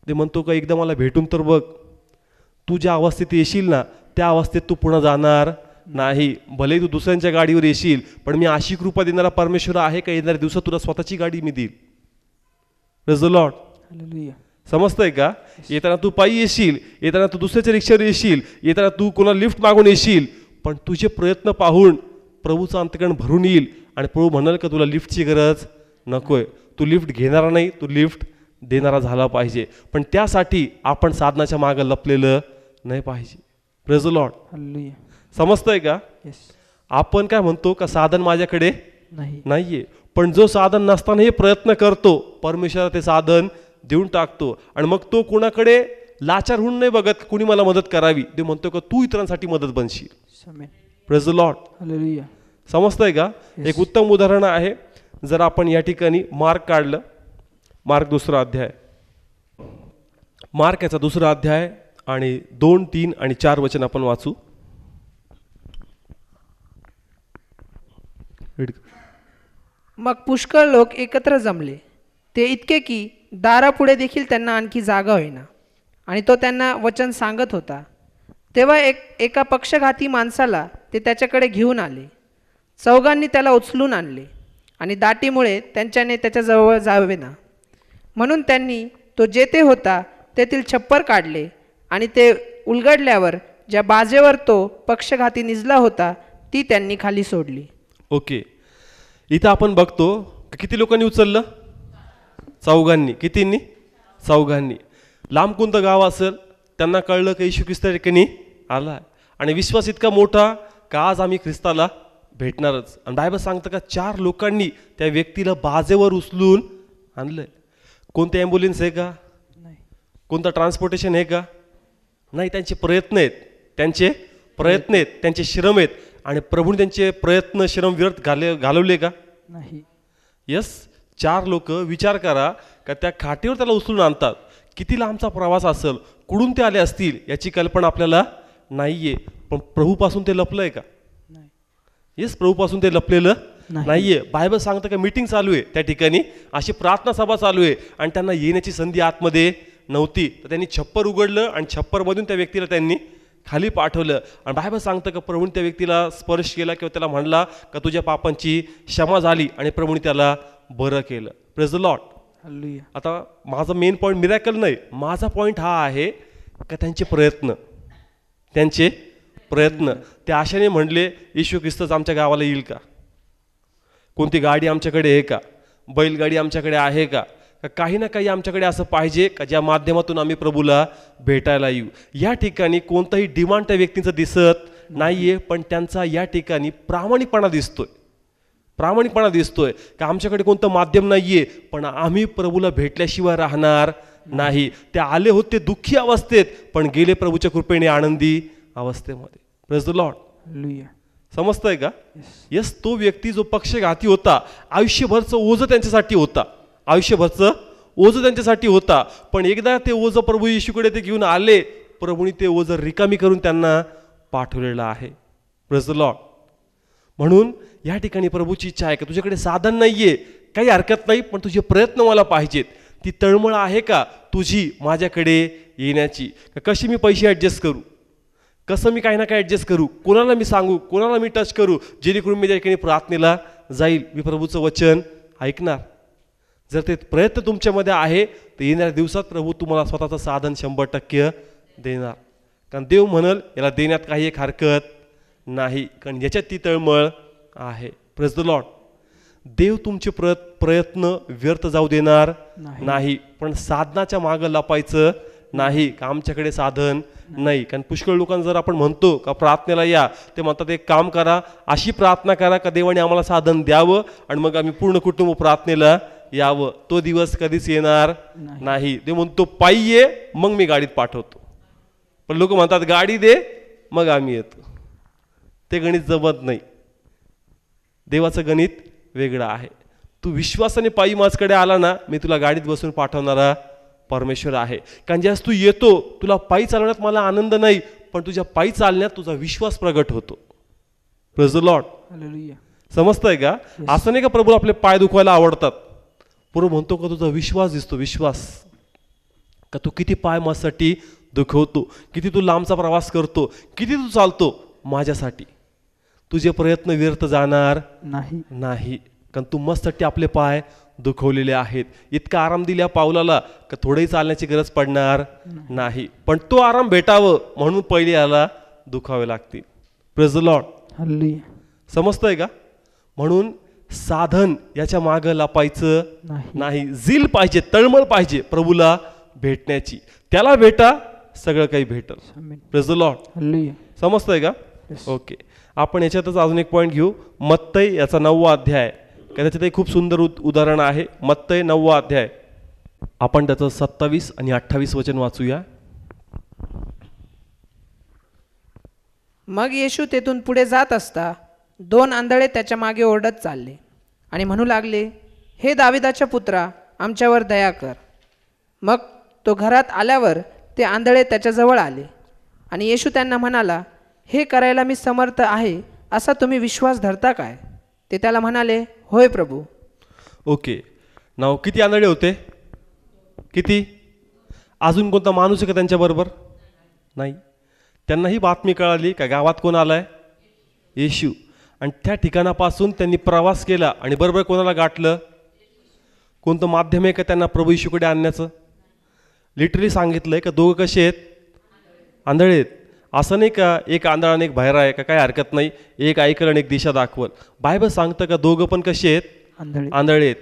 ते म्हणतो का एकदा मला भेटून तर बघ. तू ज्या अवस्थेत येशील ना त्या अवस्थेत तू पुन्हा जाणार नाही. भले तू दुसऱ्यांच्या गाडीवर येशील, पण मी अशी कृपा देणारा परमेश्वर आहे का येणाऱ्या दिवसात तुला स्वतःची गाडी मी देईल. Praise the Lord. समजतंय का? येताना तू पायी येशील, येताना तू दुसऱ्याच्या रिक्षावर येशील, येताना तू कोणाला लिफ्ट मागून येशील, पण तुझे प्रयत्न पाहून प्रभूचं अंतकरण भरून येईल आणि प्रभू म्हणाल का तुला लिफ्टची गरज नकोय. तू लिफ्ट घेणारा नाही, तू लिफ्ट देणारा झाला पाहिजे. पण त्यासाठी आपण साधनाच्या मागं लपलेलं नाही पाहिजे. Praise the Lord. समजतंय का? आपण काय म्हणतो का साधन माझ्याकडे नाहीये, पण जो साधन नसतानाही प्रयत्न करतो परमेश्वर ते साधन देऊन टाकतो. आणि मग तो कोणाकडे लाचार होऊन नाही बघत कुणी मला मदत करावी, ते म्हणतो का तू इतरांसाठी मदत बनशील. Praise the Lord. समजतंय का? एक उत्तम उदाहरण आहे. जर आपण या ठिकाणी मार्क काढलं, मार्क 2रा अध्याय, मार्क याचा 2रा अध्याय आणि 2, 3 आणि 4 वचन आपण वाचू. मग पुष्कळ लोक एकत्र जमले, ते इतके की दारापुढे देखील त्यांना आणखी जागा होईना, आणि तो त्यांना वचन सांगत होता. तेव्हा एका पक्षघाती माणसाला ते त्याच्याकडे घेऊन आले. चौघांनी त्याला उचलून आणले आणि दाटीमुळे त्यांच्याने त्याच्याजवळ जावेना. म्हणून त्यांनी तो जेथे होता तेथील छप्पर काढले आणि ते उलगडल्यावर ज्या बाजेवर तो पक्षघाती निजला होता ती त्यांनी खाली सोडली. ओके, इथं आपण बघतो किती लोकांनी उचललं? चौघांनी. कितींनी? चौघांनी. लांब कोणतं गाव असेल त्यांना कळलं की येशू ख्रिस्त त्या ठिकाणी आला आणि विश्वास इतका मोठा का आज आम्ही ख्रिस्ताला भेटणारच. आणि बायबल सांगतं का 4 लोकांनी त्या व्यक्तीला बाजेवर उचलून आणलंय. कोणते ॲम्ब्युलन्स आहे का? नाही. कोणतं ट्रान्सपोर्टेशन आहे का? नाही. त्यांचे प्रयत्न आहेत, त्यांचे प्रयत्न आहेत, त्यांचे श्रम आहेत. आणि प्रभूने त्यांचे प्रयत्न श्रम व्यर्थ घालवले का? नाही. यस. 4 लोक विचार करा का त्या खाटीवर त्याला उचलून आणतात. किती लांबचा प्रवास असेल, कुठून ते आले असतील याची कल्पना आपल्याला नाहीये. पण प्रभूपासून ते लपलंय का? नाही. येस. प्रभूपासून ते लपलेलं नाही. नाहीये. बायबल सांगतं का मीटिंग चालू आहे त्या ठिकाणी, अशी प्रार्थना सभा चालू आहे आणि त्यांना येण्याची संधी आतमध्ये नव्हती. तर त्यांनी छप्पर उघडलं आणि छप्परमधून त्या व्यक्तीला त्यांनी खाली पाठवलं. आणि बायबल सांगतं का प्रभूने त्या व्यक्तीला स्पर्श केला किंवा त्याला म्हणला का तुझ्या पापांची क्षमा झाली आणि प्रभूने त्याला बरं केलं. Praise the Lord. हालेलुया. आता माझा मेन पॉईंट मिरॅकल नाही, माझा पॉईंट हा आहे का त्यांचे प्रयत्न ते आशेने म्हणले येशू ख्रिस्तच आमच्या गावाला येईल का? कोणती गाडी आमच्याकडे आहे का? बैलगाडी आमच्याकडे आहे का? काही ना काही आमच्याकडे असं पाहिजे का ज्या माध्यमातून आम्ही प्रभूला भेटायला येऊ. या ठिकाणी कोणताही डिमांड त्या व्यक्तींचं दिसत नाहीये, पण त्यांचा या ठिकाणी प्रामाणिकपणा दिसतोय का आमच्याकडे कोणतं माध्यम नाहीये, पण आम्ही प्रभूला भेटल्याशिवाय राहणार नाही. ते आले होते दुःखी अवस्थेत पण गेले प्रभूच्या कृपेने आनंदी अवस्थेमध्ये. Praise the Lord. हालेलुया. समजतंय का? यस. तो व्यक्ती जो पक्षघाती होता, आयुष्यभरचं ओझं त्यांच्यासाठी होता, पण एकदा ते ओझं प्रभू येशूकडे ते घेऊन आले, प्रभूने ते ओझं रिकामी करून त्यांना पाठवलेलं आहे. Praise the Lord. म्हणून या ठिकाणी प्रभूची इच्छा आहे की तुझ्याकडे साधन नाहीये, काही हरकत नाही, पण तुझे प्रयत्न मला पाहिजेत. ती तळमळ आहे का तुझी माझ्याकडे येण्याची? कशी मी पैसे ॲडजस्ट करू, कसं मी काही ना काही ॲडजस्ट करू, कोणाला मी सांगू, कोणाला मी टच करू जेणेकरून मी त्या ठिकाणी प्रार्थनेला जाईल, मी प्रभूचं वचन ऐकणार. जर ते प्रयत्न तुमच्यामध्ये आहे तर येणाऱ्या दिवसात प्रभू तुम्हाला स्वतःचं साधन 100% देणार. कारण देव म्हणाल याला देण्यात काही एक हरकत नाही, कारण याच्यात ती तळमळ आहे. Praise the Lord. देव तुमचे प्रयत्न व्यर्थ जाऊ देणार नाही, पण साधनाच्या मागं लपायचं नाही का आमच्याकडे साधन नाही. कारण पुष्कळ लोकांना जर आपण म्हणतो का प्रार्थनेला या, ते म्हणतात एक काम करा, अशी प्रार्थना करा का देवाने आम्हाला साधन द्यावं आणि मग आम्ही पूर्ण कुटुंब प्रार्थनेला यावं. तो दिवस कधीच येणार नाही. ते म्हणतो पायी ये मग मी गाडीत पाठवतो, पण लोक म्हणतात गाडी दे मग आम्ही येतो. ते गणित जमत नाही. देवाचं गणित वेगळं आहे. तू विश्वासाने पायी माझकडे आला ना, मी तुला गाडीत बसून पाठवणारा परमेश्वर आहे. कारण ज्यास तू येतो, तुला पायी चालवण्यात मला आनंद नाही, पण तुझ्या पायी चालण्यात तुझा विश्वास प्रगट होतो. Praise the Lord. हालेलुया. समजतंय का? असं नाही का प्रभू आपले पाय दुखवायला आवडतात. प्रभू म्हणतो का तुझा विश्वास दिसतो, विश्वास का तू किती पाय माझ्यासाठी दुखवतो, किती तू लांबचा प्रवास करतो, किती तू चालतो माझ्यासाठी. तुझे प्रयत्न व्यर्थ जाणार नाही, कारण तू मस्तसाठी आपले पाय दुखवलेले आहेत. इतका आराम दिल्या पावलाला का थोडंही चालण्याची गरज पडणार नाही, पण तो आराम भेटावं म्हणून पहिले याला दुखावे लागतील. Praise the Lord. हालेलुया. समजतंय का? म्हणून साधन याच्या मागं लपायचं नाही. झील पाहिजे, तळमळ पाहिजे प्रभूला भेटण्याची. त्याला भेटा, सगळं काही भेटल. Praise the Lord. हालेलुया. समजतंय का? ओके. आपण याच्यातच अजून एक पॉईंट घेऊ. मत्तई याचा 9वा अध्याय, त्याच्यात खूप सुंदर उदाहरण आहे. मत्तई 9वा अध्याय, आपण त्याचं 27 आणि 28 वचन वाचूया. मग येशू तेथून पुढे जात असता 2 आंधळे त्याच्या मागे ओरडत चालले आणि म्हणू लागले, हे दाविदाच्या पुत्रा, आमच्यावर दया कर. मग तो घरात आल्यावर ते आंधळे त्याच्याजवळ आले आणि येशू त्यांना म्हणाला, हे करायला मी समर्थ आहे असा तुम्ही विश्वास धरता काय? ते त्याला म्हणाले, होय प्रभू. ओके. नाव किती आंधळे होते? किती? अजून कोणता माणूस आहे का त्यांच्याबरोबर? नाही. त्यांना ही बातमी कळाली का गावात कोण आलाय? येशू. आणि त्या ठिकाणापासून त्यांनी प्रवास केला आणि बरोबर कोणाला गाठलं? कोणतं माध्यम आहे का त्यांना प्रभू येशूकडे आणण्याचं? लिटरली सांगितलंय का दोघं कसे आहेत? आंधळे आहेत. असं नाही का एक आंधळा आणि एक बहिरा आहे का, काय हरकत नाही, एक ऐकल आणि एक दिशा दाखवल. बायबल सांगतं का दोघं पण कसे आहेत? आंधळे. आंधळे आहेत.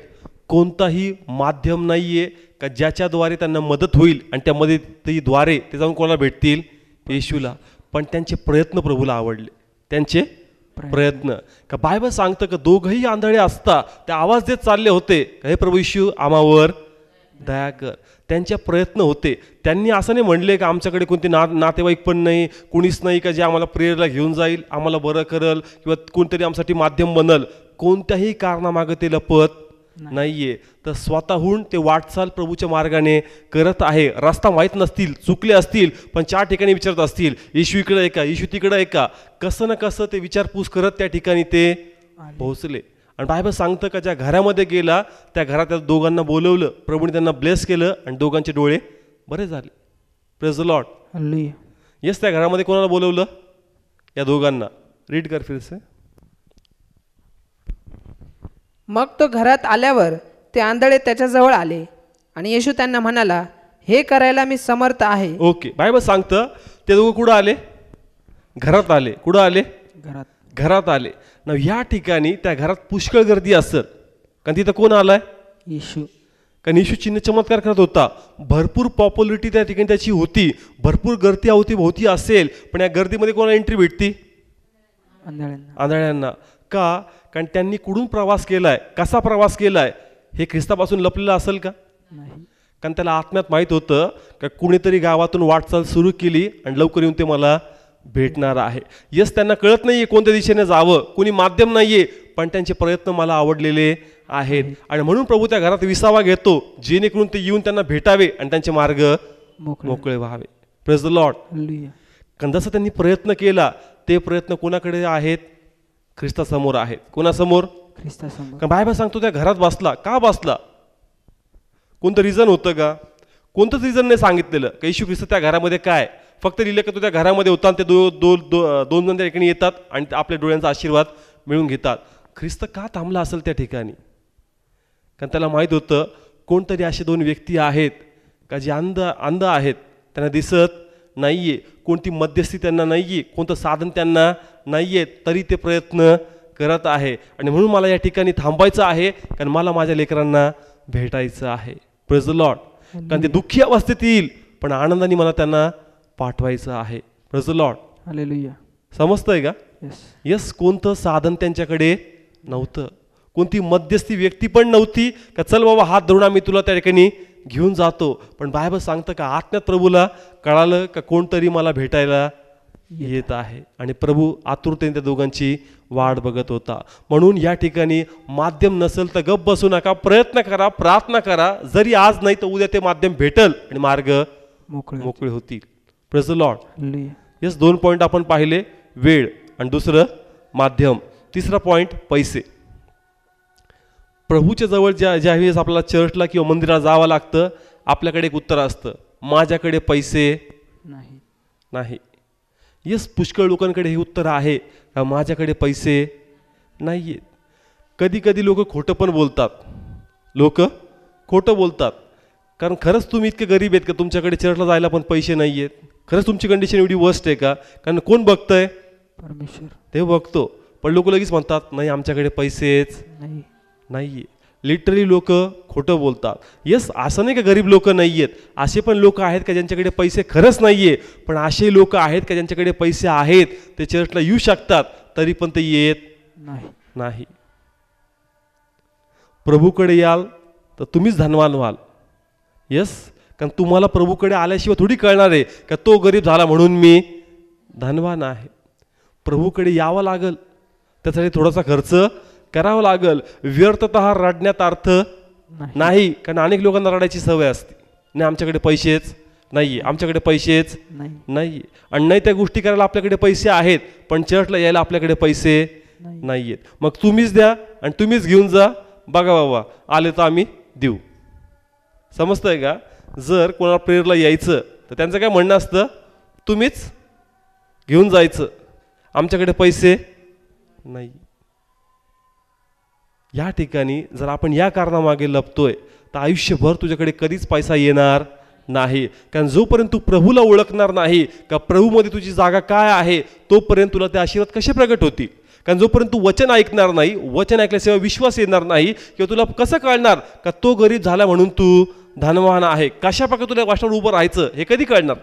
कोणताही माध्यम नाही आहे का ज्याच्याद्वारे त्यांना मदत होईल आणि त्या मदतीद्वारे ते जाऊन कोणाला भेटतील, येशूला. पण त्यांचे प्रयत्न प्रभूला आवडले, त्यांचे प्रयत्न. का बायबल सांगतं का दोघंही आंधळे असता ते आवाज देत चालले होते, हे प्रभू येशू आम्हावर दया कर. त्यांचे प्रयत्न होते. त्यांनी असं नाही म्हणले का आमच्याकडे कोणते नातेवाईक पण नाही, कुणीच नाही का जे आम्हाला प्रेयरला घेऊन जाईल, आम्हाला बरं करल किंवा कोणतरी आमच्यासाठी माध्यम बनल. कोणत्याही कारणामागं ते लपत नाहीये. तर स्वतःहून ते वाटचाल प्रभूच्या मार्गाने करत आहे. रस्ता माहीत नसतील, चुकले असतील, पण 4 ठिकाणी विचारत असतील, येशू इकडं आहे का, येशू तिकडं आहे का, कसं ना कसं ते विचारपूस करत त्या ठिकाणी ते पोहोचले. आणि बायबल सांगतं का ज्या घरामध्ये गेला त्या घरात त्या दोघांना बोलवलं, प्रभूने त्यांना ब्लेस केलं आणि दोघांचे डोळे बरे झाले. Praise the Lord. Hallelujah. Yes, त्या घरामध्ये कोणाला बोलवलं? या दोघांना. रीड कर फिरसे. मग तो घरात आल्यावर ते आंधळे त्याच्याजवळ आले आणि येशू त्यांना म्हणाला, हे करायला मी समर्थ आहे. ओके, बायबल सांगतं ते दोघं कुठं आले? घरात आले. कुठं आले? घरात आले ना. ह्या ठिकाणी त्या घरात पुष्कळ गर्दी असत, कारण तिथं कोण आलाय? येशू. कारण येशू चिन्ह चमत्कार करत होता. भरपूर पॉप्युलरिटी त्या ठिकाणी त्याची होती, भरपूर गर्दी अवतीभोवती असेल, पण या गर्दीमध्ये कोणाला एंट्री भेटती? आंधळ्यांना. का? कारण त्यांनी कुठून प्रवास केलाय, कसा प्रवास केलाय हे ख्रिस्तापासून लपलेलं असेल का? कारण त्याला आत्म्यात माहीत होतं का कुणीतरी गावातून वाटचाल सुरू केली आणि लवकर येऊन ते मला भेटणार आहे. यस, त्यांना कळत नाहीये कोणत्या दिशेने जावं, कोणी माध्यम नाहीये, पण त्यांचे प्रयत्न मला आवडलेले आहेत. आणि म्हणून प्रभू त्या घरात विसावा घेतो, जेणेकरून ते येऊन त्यांना भेटावे आणि त्यांचे मार्ग मोकळे व्हावे. Praise the Lord. कारण जसं त्यांनी प्रयत्न केला, ते प्रयत्न कोणाकडे आहेत? ख्रिस्तासमोर आहेत. कोणासमोर? ख्रिस्तासमोर. कारण बायबल सांगतो त्या घरात बसला. का बसला? कोणतं रिझन होतं का? कोणतंच रिझन नाही सांगितलेलं. का येशू ख्रिस्त त्या घरामध्ये काय? फक्त लिहिलं का तो त्या घरामध्ये होता आणि ते दोन जण त्या ठिकाणी येतात आणि आपल्या डोळ्यांचा आशीर्वाद मिळून घेतात. ख्रिस्त का थांबला असेल त्या ठिकाणी? कारण त्याला माहीत होतं कोणतरी असे 2 व्यक्ती आहेत का जे अंध आहेत, त्यांना दिसत नाहीये, कोणती मध्यस्थी त्यांना नाहीये, कोणतं साधन त्यांना नाहीये, तरी ते प्रयत्न करत आहे. आणि म्हणून मला या ठिकाणी थांबायचं आहे, कारण मला माझ्या लेकरांना भेटायचं आहे. Praise the Lord. कारण ते दुःखी अवस्थेत येईल, पण आनंदाने मला त्यांना पाठवायचं आहे. Praise the Lord. हालेलुया. समजतंय का? यस. कोणतं साधन त्यांच्याकडे नव्हतं, कोणती मध्यस्थी व्यक्ती पण नव्हती का चल बाबा हात धरून आम्ही तुला त्या ठिकाणी घेऊन जातो. पण बायबल सांगतं का आत्म्यात प्रभूला कळालं का कोणतरी मला भेटायला येत आहे, आणि प्रभू आतुरतेने त्या दोघांची वाट बघत होता. म्हणून या ठिकाणी माध्यम नसेल तर गप बसू नका, प्रयत्न करा, प्रार्थना करा. जरी आज नाही तर उद्या ते माध्यम भेटल आणि मार्ग मोकळे होतील. Praise the Lord. Yes, 2 point आपण पाहिले, वेळ आणि दुसरं माध्यम. तिसरा पॉईंट पैसे. प्रभूच्या जवळ ज्यावेळेस आपल्याला चर्चला किंवा मंदिराला जावं लागतं, आपल्याकडे एक उत्तर असतं, माझ्याकडे पैसे नाही. यस, पुष्कळ लोकांकडे हे उत्तर आहे, माझ्याकडे पैसे नाही आहेत. कधी कधी लोक खोटं पण बोलतात. लोक खोटं बोलतात, कारण खरंच तुम्ही इतके गरीब आहेत का तुमच्याकडे चर्चला जायला पण पैसे नाही आहेत? खरंच तुमची कंडिशन एवढी वर्स्ट आहे का? कारण कोण बघतंय? परमेश्वर. ते बघतो. पण लोक लगेच म्हणतात नाही आमच्याकडे पैसेच नाही. लिटरली लोक खोटं बोलतात. यस, असं नाही का गरीब लोक नाही आहेत, असे पण लोक आहेत का ज्यांच्याकडे पैसे खरंच नाही आहे. पण असे लोक आहेत का ज्यांच्याकडे पैसे आहेत, ते चर्चला येऊ शकतात तरी पण ते येत नाही. प्रभूकडे याल तर तुम्हीच धनवान व्हाल. यस, कारण तुम्हाला प्रभूकडे आल्याशिवाय थोडी कळणार आहे का तो गरीब झाला म्हणून मी धनवान आहे. प्रभूकडे यावं लागल, त्यासाठी थोडासा खर्च करावं लागल. व्यर्थतः रडण्यात अर्थ नाही, कारण अनेक लोकांना रडायची सवय असते, नाही आमच्याकडे पैसेच नाही, आमच्याकडे पैसेच नाही. आणि नाही त्या गोष्टी करायला आपल्याकडे पैसे आहेत, पण चर्चला यायला आपल्याकडे पैसे नाही आहेत. मग तुम्हीच द्या आणि तुम्हीच घेऊन जा, बघा बाबा आले तर आम्ही देऊ. समजतंय का? जर कोणाला प्रेयरला यायचं तर त्यांचं काय म्हणणं असतं, तुम्हीच घेऊन जायचं, आमच्याकडे पैसे नाही. या ठिकाणी जर आपण या कारणामागे लपतोय तर आयुष्यभर तुझ्याकडे कधीच पैसा येणार नाही. कारण जोपर्यंत तू प्रभूला ओळखणार नाही का प्रभूमध्ये तुझी जागा काय आहे, तोपर्यंत तुला ते आशीर्वाद कसे प्रगट होतील? कारण जोपर्यंत तू वचन ऐकणार नाही, वचन ऐकल्याशिवाय विश्वास येणार नाही, किंवा तुला कसं कळणार का तो गरीब झाला म्हणून तू धनवान आहे, कशा प्रकारे तुला वाचनावर उभं राहायचं हे कधी कळणार?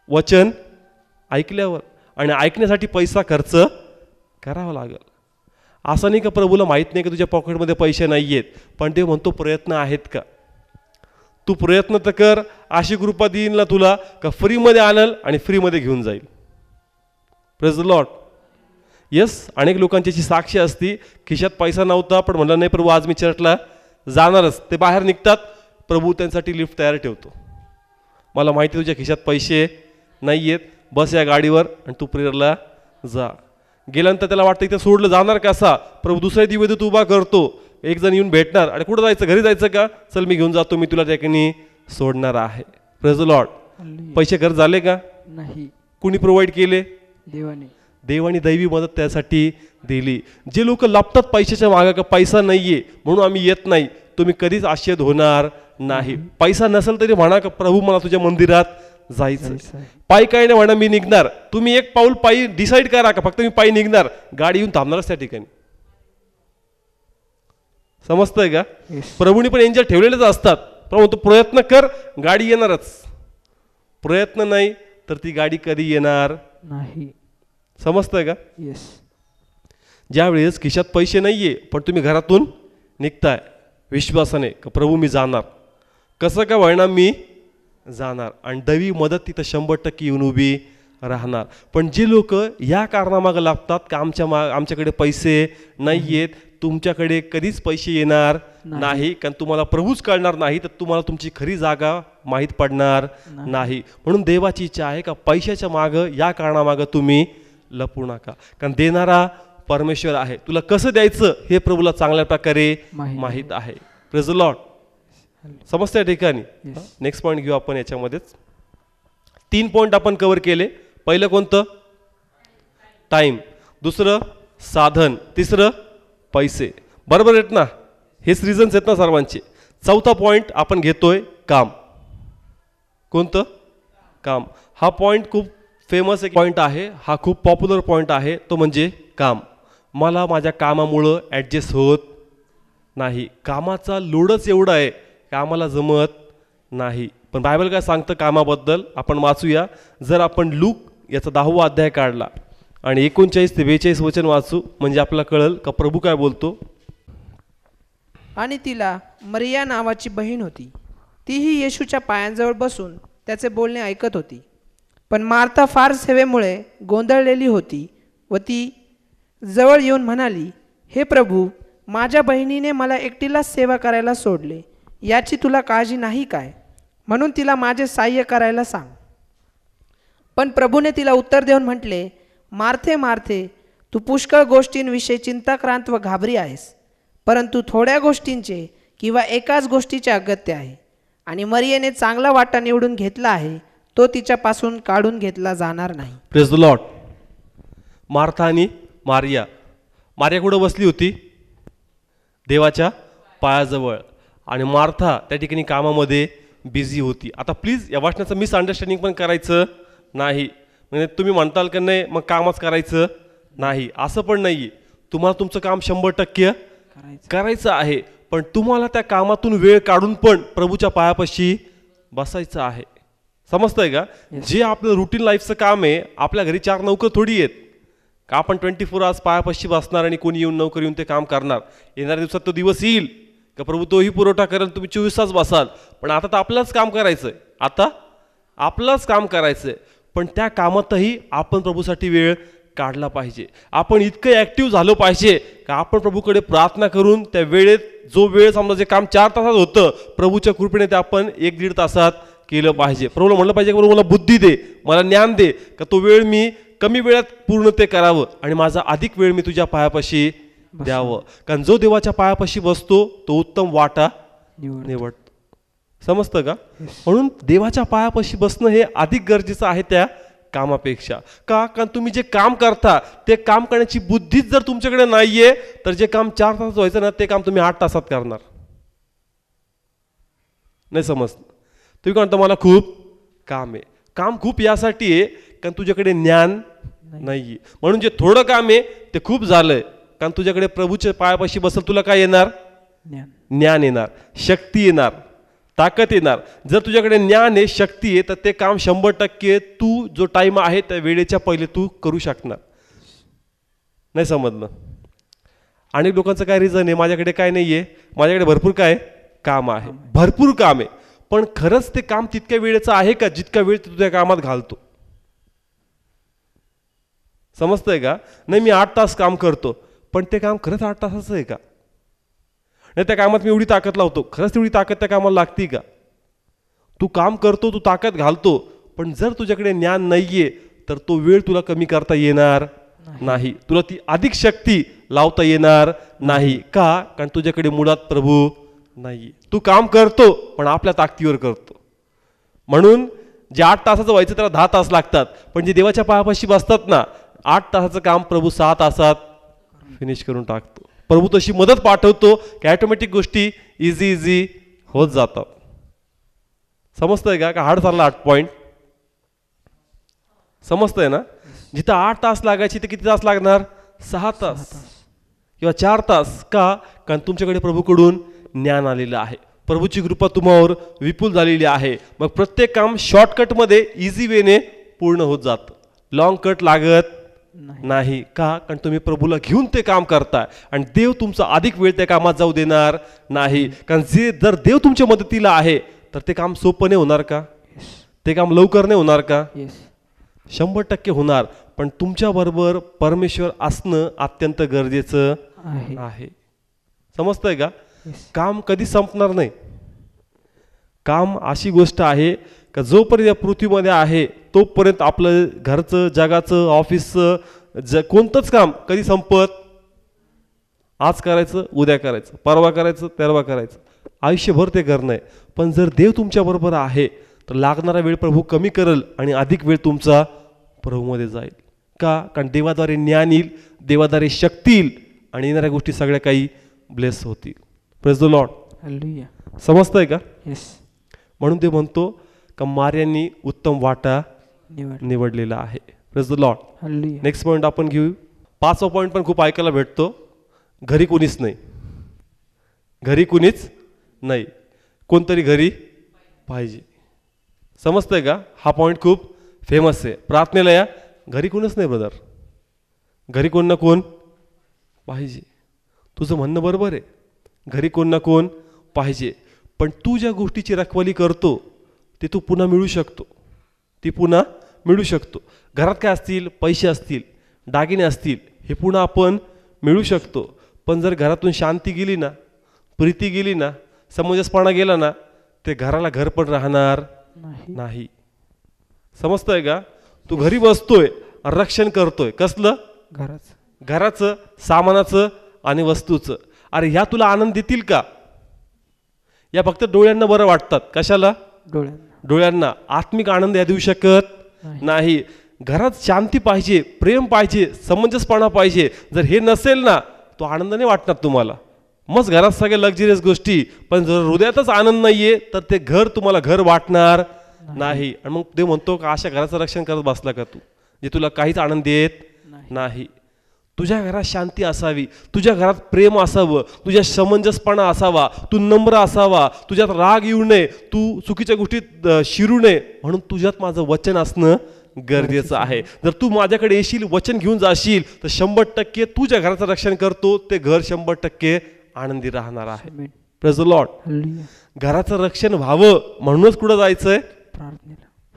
वचन ऐकल्यावर. आणि ऐकण्यासाठी पैसा खर्च करावा लागेल. असं नाही का प्रभूला माहीत नाही की तुझ्या पॉकेटमध्ये पैसे नाही आहेत, पण ते म्हणतो प्रयत्न आहेत का? तू प्रयत्न तर कर, अशी कृपा देईन ना तुला का फ्रीमध्ये आणल आणि फ्रीमध्ये घेऊन जाईल. Praise the Lord. येस, अनेक लोकांची साक्षी असती, खिशात पैसा नव्हता पण म्हणलं नाही प्रभू आज मी चर्चला जाणारच. ते बाहेर निघतात, प्रभू त्यांसाठी लिफ्ट तयार ठेवतो. मला माहिती तुझ्या खिशात पैसे नाही आहेत, बस या गाडीवर आणि तू प्रेयरला जा. गेल्यानंतर त्याला वाटतं इथे सोडलं जाणार कसा, प्रभू दुसऱ्या दिवस उभा करतो, एक जण येऊन भेटणार आणि कुठं जायचं, घरी जायचं का, चल मी घेऊन जातो, मी तुला त्या ठिकाणी सोडणार आहे. Praise the Lord. पैसे खर्च झाले का? नाही. कुणी प्रोव्हाइड केले? देवाने. देवाने दैवी मदत त्यासाठी दिली. जे लोक लपतात पैशाच्या मागे का पैसा नाहीये म्हणून आम्ही येत नाही, तुम्ही कधीच आश्चर्य होणार नाही. पैसा नसेल तरी म्हणा का प्रभू मला तुझ्या मंदिरात जायचं. पायी काय नाही म्हणा मी निघणार. तुम्ही एक पाऊल पायी डिसाईड करा का फक्त मी पायी निघणार, गाडी येऊन थांबणारच त्या ठिकाणी. समजतंय का? प्रभूने पण एंजल ठेवलेलेच असतात. प्रभू तो प्रयत्न कर, गाडी येणारच. प्रयत्न नाही तर ती गाडी कधी येणार नाही. समजतंय का? येस. ज्या वेळेस खिशात पैसे नाहीये पण तुम्ही घरातून निघताय विश्वासाने का प्रभू मी जाणार, कसं का वळणार मी जाणार, आणि दैवी मदत तिथं 100% येऊन उभी राहणार. पण जे लोक या कारणामागं लागतात का आमच्याकडे पैसे नाही आहेत, तुमच्याकडे कधीच पैसे येणार नाही, कारण तुम्हाला प्रभूच कळणार नाही तर तुम्हाला तुमची खरी जागा माहीत पडणार नाही. म्हणून देवाची इच्छा आहे का पैशाच्या मागं या कारणामागं तुम्ही लपू नका, कारण देणारा परमेश्वर आहे. तुला कसं द्यायचं हे प्रभूला चांगल्या प्रकारे माहीत आहे. Praise the Lord. समजतं या ठिकाणी? नेक्स्ट पॉईंट घेऊ आपण. याच्यामध्येच 3 पॉईंट आपण कव्हर केले. पहिलं कोणतं? टाइम. दुसरं साधन. तिसरं पैसे. बरोबर आहेत ना? हेच रिझन्स आहेत ना सर्वांचे. चौथा पॉईंट आपण घेतोय काम. कोणतं? काम. हा पॉईंट खूप फेमस एक पॉईंट आहे, हा खूप पॉप्युलर पॉईंट आहे, तो म्हणजे काम. मला माझ्या कामामुळं ॲडजस्ट होत नाही, कामाचा लोडच एवढा आहे कामाला जमत नाही. पण बायबल काय सांगतं कामाबद्दल आपण वाचूया. जर आपण लूक याचा 10वा अध्याय काढला आणि 39 ते 42 वचन वाचू म्हणजे आपल्याला कळेल का प्रभू काय बोलतो. आणि तिला मरिया नावाची बहीण होती, तीही येशूच्या पायांजवळ बसून त्याचे बोलणे ऐकत होती. पण मार्था फार सेवेमुळे गोंधळलेली होती व ती जवळ येऊन म्हणाली, हे प्रभू, माझ्या बहिणीने मला एकटीलाच सेवा करायला सोडले, याची तुला काळजी नाही काय? म्हणून तिला माझे सहाय्य करायला सांग. पण प्रभूने तिला उत्तर देऊन म्हटले, मार्थे मार्थे, तू पुष्कळ गोष्टींविषयी चिंताक्रांत व घाबरी आहेस, परंतु थोड्या गोष्टींचे किंवा एकाच गोष्टीचे अगत्य आहे, आणि मरियेने चांगला वाटा निवडून घेतला आहे, तो तिच्यापासून काढून घेतला जाणार नाही. Praise the Lord. मार्था आणि मारिया. मारिया कुठं बसली होती? देवाच्या पायाजवळ. आणि मार्था त्या ठिकाणी कामामध्ये बिझी होती. आता प्लीज या वाचनाचं मिसअंडरस्टँडिंग पण करायचं नाही. म्हणजे तुम्ही म्हणताल का नाही मग कामच करायचं नाही, असं पण नाही. तुम्हाला तुमचं काम 100% करायचं आहे, पण तुम्हाला त्या कामातून वेळ काढून पण प्रभूच्या पायापाशी बसायचं आहे. समजतंय का? जे आपलं रुटीन लाईफचं काम आहे, आपल्या घरी 4 नोकर थोडी आहेत का आपण 24 आवर्स पायापाशी बसणार आणि कोणी येऊन नोकर येऊन ते काम करणार. येणाऱ्या दिवसात तो दिवस येईल का प्रभू तोही पुरवठा करेल, तुम्ही 24 तास बसाल. पण आता तर आपलंच काम करायचंय, आता आपलंच काम करायचंय. पण त्या कामातही आपण प्रभूसाठी वेळ काढला पाहिजे. आपण इतकं ॲक्टिव्ह झालो पाहिजे का आपण प्रभूकडे प्रार्थना करून त्या वेळेत जो वेळ समजा जे काम 4 तासात होतं प्रभूच्या कृपेने ते आपण 1-1.5 तासात केलं पाहिजे. प्रभूला म्हणलं पाहिजे प्रभू मला बुद्धी दे, मला ज्ञान दे का तो वेळ मी कमी वेळात पूर्ण ते करावं आणि माझा अधिक वेळ मी तुझ्या पायापाशी द्यावं. कारण जो देवाच्या पायापाशी बसतो तो उत्तम वाटा निवडतो. समजतं का? म्हणून देवाच्या पायापाशी बसणं हे अधिक गरजेचं आहे त्या कामापेक्षा. का? कारण तुम्ही जे काम करता ते काम करण्याची बुद्धीच जर तुमच्याकडे नाहीये तर जे काम 4 तासात व्हायचं ना ते काम तुम्ही 8 तासात करणार. नाही समजत? तुम्ही म्हणता मला खूप काम आहे. काम खूप यासाठी आहे कारण तुझ्याकडे ज्ञान नाहीये. म्हणून जे थोडं काम आहे ते खूप झालंय, कारण तुझ्याकडे प्रभूच्या पायापाशी बसल तुला काय येणार? ज्ञान येणार, शक्ती येणार, ताकद येणार. जर तुझ्याकडे ज्ञान आहे, शक्ती आहे, तर ते काम 100% तू जो टाइम आहे त्या वेळेच्या पहिले तू करू शकणार. नाही समजलं? आणि लोकांचं काय रिझन आहे, माझ्याकडे काय नाहीये, माझ्याकडे भरपूर काय काम आहे, भरपूर काम आहे. पण खरंच ते काम तितक्या वेळेचं आहे का जितका वेळ तू त्या कामात घालतो? समजतंय का? नाही मी 8 तास काम करतो, पण ते काम खरंच 8 तासाचं आहे का? नाही त्या कामात मी एवढी ताकद लावतो, खरंच तेवढी ताकद त्या कामाला लागते का? तू काम करतो, तू ताकद घालतो, पण जर तुझ्याकडे ज्ञान नाहीये तर तो वेळ तुला कमी करता येणार नाही, तुला ती अधिक शक्ती लावता येणार नाही. का? कारण तुझ्याकडे मुळात प्रभू नाही. तू काम करतो पण आपल्या ताकदीवर करतो. म्हणून जे 8 तासाचं व्हायचं त्याला 10 तास लागतात, पण जे देवाच्या पायापाशी बसतात ना, 8 तासाचं काम प्रभू 6 तासात फिनिश करून टाकतो. प्रभू तशी मदत पाठवतो की ऑटोमॅटिक गोष्टी इझी होत जातात. समजतंय का हार्ड चालला 8 पॉईंट? समजतंय ना? जिथं 8 तास लागायची तर किती तास लागणार? 6 तास किंवा 4 तास. का? कारण तुमच्याकडे प्रभूकडून ज्ञान आलेलं आहे, प्रभूची कृपा तुम्हावर विपुल झालेली आहे. मग प्रत्येक काम शॉर्टकटमध्ये इझी वेने पूर्ण होत जातं, लॉंग कट लागत नाही. का? कारण तुम्ही प्रभूला घेऊन ते काम करताय आणि देव तुमचा अधिक वेळ त्या कामात जाऊ देणार नाही. कारण जर देव तुमच्या मदतीला आहे तर ते काम सोपं नाही होणार का? ते काम लवकर नाही होणार का? 100% होणार. पण तुमच्या बरोबर परमेश्वर असणं अत्यंत गरजेचं आहे. समजतंय का? काम कधी संपणार नाही. काम अशी गोष्ट आहे का जोपर्यंत या पृथ्वीमध्ये आहे तोपर्यंत आपलं घरचं, जगाचं, ऑफिसचं कोणतंच काम कधी संपत. आज करायचं, उद्या करायचं, परवा करायचं, तेरवा करायचं, आयुष्यभर ते करणं आहे. पण जर देव तुमच्या बरोबर आहे तर लागणारा वेळ प्रभू कमी करेल आणि अधिक वेळ तुमचा प्रभूमध्ये जाईल. का? कारण देवाद्वारे ज्ञान येईल, देवाद्वारे शक्ती येईल आणि येणाऱ्या गोष्टी सगळ्या काही ब्लेस होतील. Praise the Lord. समजतंय का? म्हणून ते म्हणतो का मार्यांनी उत्तम वाटा निवडलेला आहे. Praise the Lord. Next point आपण घेऊ. 5वा पॉईंट पण खूप ऐकायला भेटतो, घरी कोणीच नाही. घरी कोणीच नाही, कोणतरी घरी पाहिजे. समजतंय का? हा पॉईंट खूप फेमस आहे. प्रार्थनेला या, घरी कोणच नाही ब्रदर, घरी कोण ना कोण पाहिजे. तुझं म्हणणं बरोबर आहे, घरी कोण ना कोण पाहिजे. पण तू ज्या गोष्टीची रखवाली करतो ते तू पुन्हा मिळू शकतो, ती पुन्हा मिळू शकतो. घरात काय असतील, पैसे असतील, दागिने असतील, हे पुन्हा आपण मिळू शकतो. पण जर घरातून शांती गेली ना, प्रीती गेली ना, समंजसपणा गेला ना, ते घराला घर पण राहणार नाही. समजतंय का? तू घरी बसतोय, रक्षण करतोय कसलं? घराचं, सामानाचं आणि वस्तूचं. अरे ह्या तुला आनंद देतील का? या फक्त डोळ्यांना बरं वाटतात. कशाला? डोळ्यांना. आत्मिक आनंद या देऊ शकत नाही. घरात शांती पाहिजे, प्रेम पाहिजे, समंजसपणा पाहिजे. जर हे नसेल ना, तो आनंद नाही वाटणार तुम्हाला. मग घरात सगळ्या लक्झरियस गोष्टी, पण जर हृदयातच आनंद नाहीये तर ते घर तुम्हाला घर वाटणार नाही. आणि मग ते म्हणतो का अशा घराचं रक्षण करत बसला का तू, जे तुला काहीच आनंद देत नाही. तुझ्या घरात शांती असावी, तुझ्या घरात प्रेम असावं, तुझ्या समंजसपणा असावा, तू नम्र असावा, तुझ्यात राग येऊ नये, तू चुकीच्या गोष्टीत शिरू नये, म्हणून तुझ्यात माझं वचन असणं गरजेचं आहे. जर तू माझ्याकडे येशील, वचन घेऊन जाशील, तर 100% तुझ्या घराचं रक्षण करतो, ते घर 100% आनंदी राहणार आहे. Praise the Lord. घराचं रक्षण व्हावं म्हणूनच कुठं जायचंय?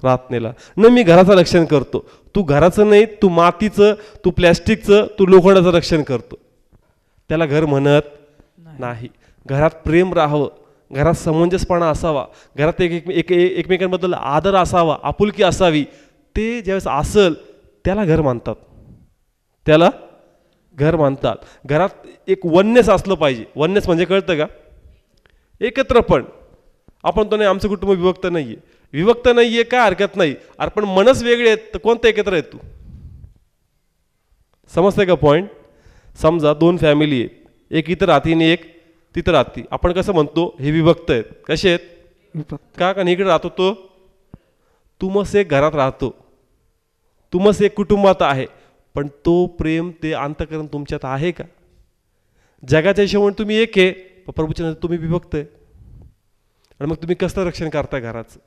प्रार्थनेला. न मी घराचं रक्षण करतो. तू घराचं नाही, तू मातीचं, तू प्लॅस्टिकचं, तू लोखंडाचं रक्षण करतो, त्याला घर म्हणत नाही. घरात प्रेम राहावं, घरात समंजसपणा असावा, घरात एकमेकांबद्दल आदर असावा, आपुलकी असावी. ते ज्यावेळेस असेल त्याला घर मानतात, त्याला घर मानतात. घरात एक वननेस असलं पाहिजे. वननेस म्हणजे कळतं का? एकत्र. पण आपण तो नाही, आमचं कुटुंब विभक्त नाहीये. विभक्त नाहीये काय हरकत नाही, अरे पण मनच वेगळे आहेत, तर कोणतं एकत्र आहेत तू? समजतंय का पॉईंट? समजा 2 फॅमिली आहेत, एक इथं राहते आणि एक तिथं राहते. आपण कसं म्हणतो हे विभक्त आहेत. कसे आहेत? का? कारण इकडे राहतो तो, तू मस्त एक घरात राहतो, तू मस्त एक कुटुंबात आहे, पण तो प्रेम ते अंतःकरण तुमच्यात आहे का? जगाच्या हिशोबाने तुम्ही एक आहे, पण प्रभूच्या नजरेत तुम्ही विभक्त आहे. आणि मग तुम्ही कसं रक्षण करताय घराचं?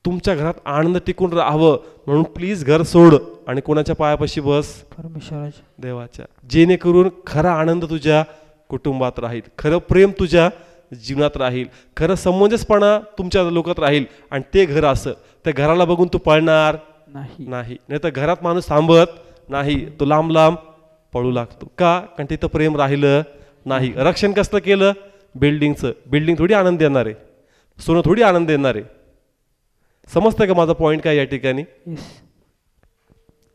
तुमच्या घरात आनंद टिकून राहावं म्हणून प्लीज घर सोड आणि कोणाच्या पायापाशी बस? परमेश्वराच्या. देवाच्या. जेणेकरून खरा आनंद तुझ्या कुटुंबात राहील, खरं प्रेम तुझ्या जीवनात राहील, खरं समंजसपणा तुमच्या लोकात राहील. आणि ते घर असं, त्या घराला बघून तू पळणार नाही. नाही तर घरात माणूस थांबत नाही, तो लांब लांब पळू लागतो. का? कारण तिथं प्रेम राहिलं नाही. रक्षण कसं केलं? बिल्डिंगचं. बिल्डिंग थोडी आनंद देणार आहे, सोनं थोडी आनंद देणार आहे. समजतंय का माझा पॉईंट काय या ठिकाणी?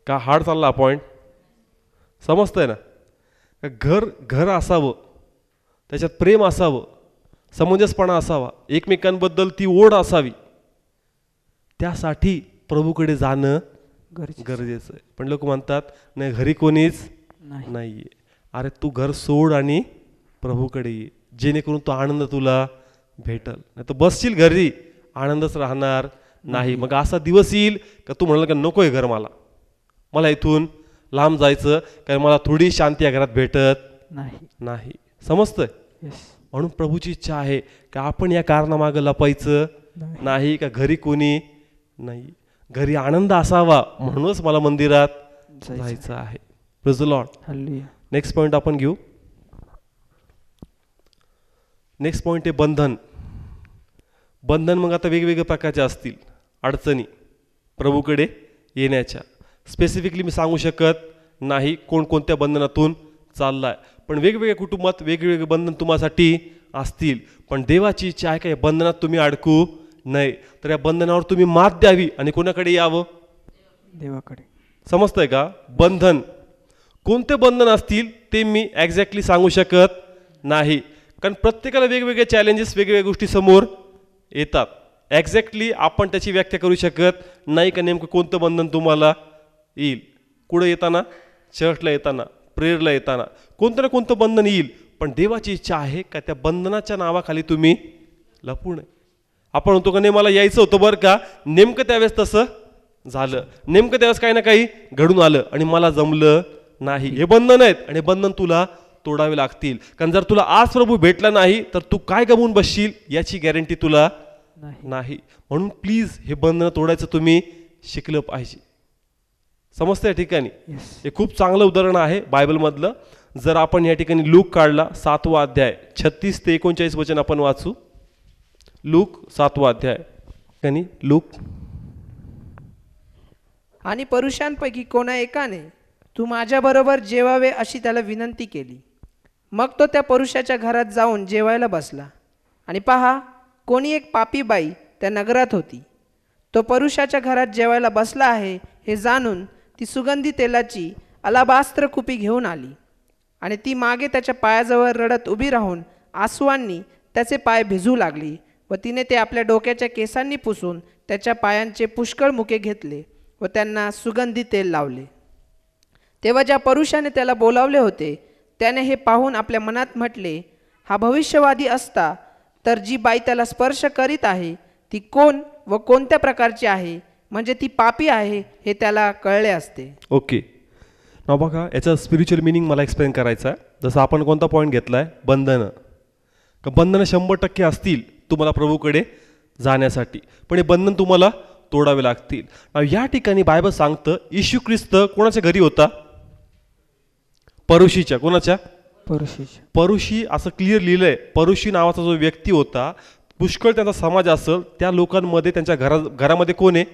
का हार्ड चालला पॉईंट? समजतंय ना? घर घर असावं, त्याच्यात प्रेम असावं, समंजसपणा असावा, एकमेकांबद्दल ती ओढ असावी. त्यासाठी प्रभूकडे जाणं गरजेचं आहे. पण लोक म्हणतात नाही घरी कोणीच नाहीये. अरे तू घर सोड आणि प्रभूकडे ये, जेणेकरून तो आनंद तुला भेटल. नाही तर बसशील घरी, आनंदच राहणार नाही. मग असा दिवस येईल का तू म्हणाल का नकोय घर, मला इथून लांब जायचं, कारण मला थोडी शांती या घरात भेटत नाही. समजतंय? म्हणून प्रभूची इच्छा आहे का आपण या कारणामागं लपायचं नाही, का घरी कोणी नाही, घरी आनंद असावा म्हणूनच मला मंदिरात जायचं आहे. Praise the Lord. Next point आपण घेऊ. नेक्स्ट पॉइंट आहे बंधन. बंधन मग आता वेगवेगळ्या प्रकारचे असतील अडचणी प्रभूकडे येण्याच्या. स्पेसिफिकली मी सांगू शकत नाही कोणकोणत्या बंधनातून चाललाय, पण वेगवेगळ्या कुटुंबात वेगवेगळे बंधन तुम्हासाठी असतील. पण देवाची इच्छा आहे का या बंधनात तुम्ही अडकू नये, तर या बंधनावर तुम्ही मात द्यावी आणि कोणाकडे यावं? देवाकडे. समजतंय का? बंधन कोणते बंधन असतील ते मी एक्झॅक्टली सांगू शकत नाही, कारण प्रत्येकाला वेगवेगळे चॅलेंजेस, वेगवेगळ्या गोष्टी समोर येतात. एक्झॅक्टली आपण त्याची व्याख्या करू शकत नाही का नेमकं कोणतं बंधन तुम्हाला येईल. कुठं येताना? चर्चला येताना, प्रेयरला येताना कोणतं ना कोणतं बंधन येईल. पण देवाची इच्छा आहे का त्या बंधनाच्या नावाखाली तुम्ही लपू नये. आपण म्हणतो का नाही मला यायचं होतं बरं का, नेमकं त्यावेळेस तसं झालं, नेमकं त्यावेळेस काही ना काही घडून आलं आणि मला जमलं नाही. हे बंधन आहेत आणि बंधन तुला तोडावे लागतील. कारण जर तुला आज प्रभू भेटला नाही तर तू काय गमवून बसशील याची गॅरंटी तुला नाही. म्हणून प्लीज हे बंधन तोडायचं तुम्ही शिकलं पाहिजे. समजतं या ठिकाणी? हे खूप चांगलं उदाहरण आहे बायबलमधलं. जर आपण या ठिकाणी लूक काढला 7वा अध्याय 36 ते 39 वचन आपण वाचू. लूक 7वा अध्याय. लूक. आणि पुरुषांपैकी कोणा एकाने तू माझ्याबरोबर जेवावे अशी त्याला विनंती केली. मग तो त्या पुरुषाच्या घरात जाऊन जेवायला बसला. आणि पहा, कोणी एक पापी बाई त्या नगरात होती. तो पुरुषाच्या घरात जेवायला बसला आहे हे जाणून ती सुगंधी तेलाची अलाबास्त्र कुपी घेऊन आली आणि ती मागे त्याच्या पायाजवळ रडत उभी राहून आसुवांनी त्याचे पाय भिजू लागली व तिने ते आपल्या डोक्याच्या केसांनी पुसून त्याच्या पायांचे पुष्कळ मुके घेतले व त्यांना सुगंधी तेल लावले. तेव्हा ज्या पुरुषाने त्याला बोलावले होते त्याने हे पाहून आपल्या मनात म्हटले, हा भविष्यवादी असता तर जी बाई त्याला स्पर्श करीत आहे ती कोण व कोणत्या प्रकारची आहे, म्हणजे ती पापी आहे हे त्याला कळले असते. ओके, ना बघा याचा स्पिरिच्युअल मिनिंग मला एक्सप्लेन करायचा आहे. जसं आपण कोणता पॉईंट घेतलाय, बंधनं. का बंधनं 100% असतील तुम्हाला प्रभूकडे जाण्यासाठी, पण हे बंधन तुम्हाला तोडावे लागतील. या ठिकाणी बायबल सांगतं येशू ख्रिस्त कोणाच्या घरी होता? परुशीच्या. कोणाच्या? परुशीच्या. परुशी असं क्लिअर लिहिलंय. परुशी नावाचा जो व्यक्ती होता, पुष्कळ त्यांचा समाज असेल, त्या लोकांमध्ये त्यांच्या घरामध्ये कोण आहे?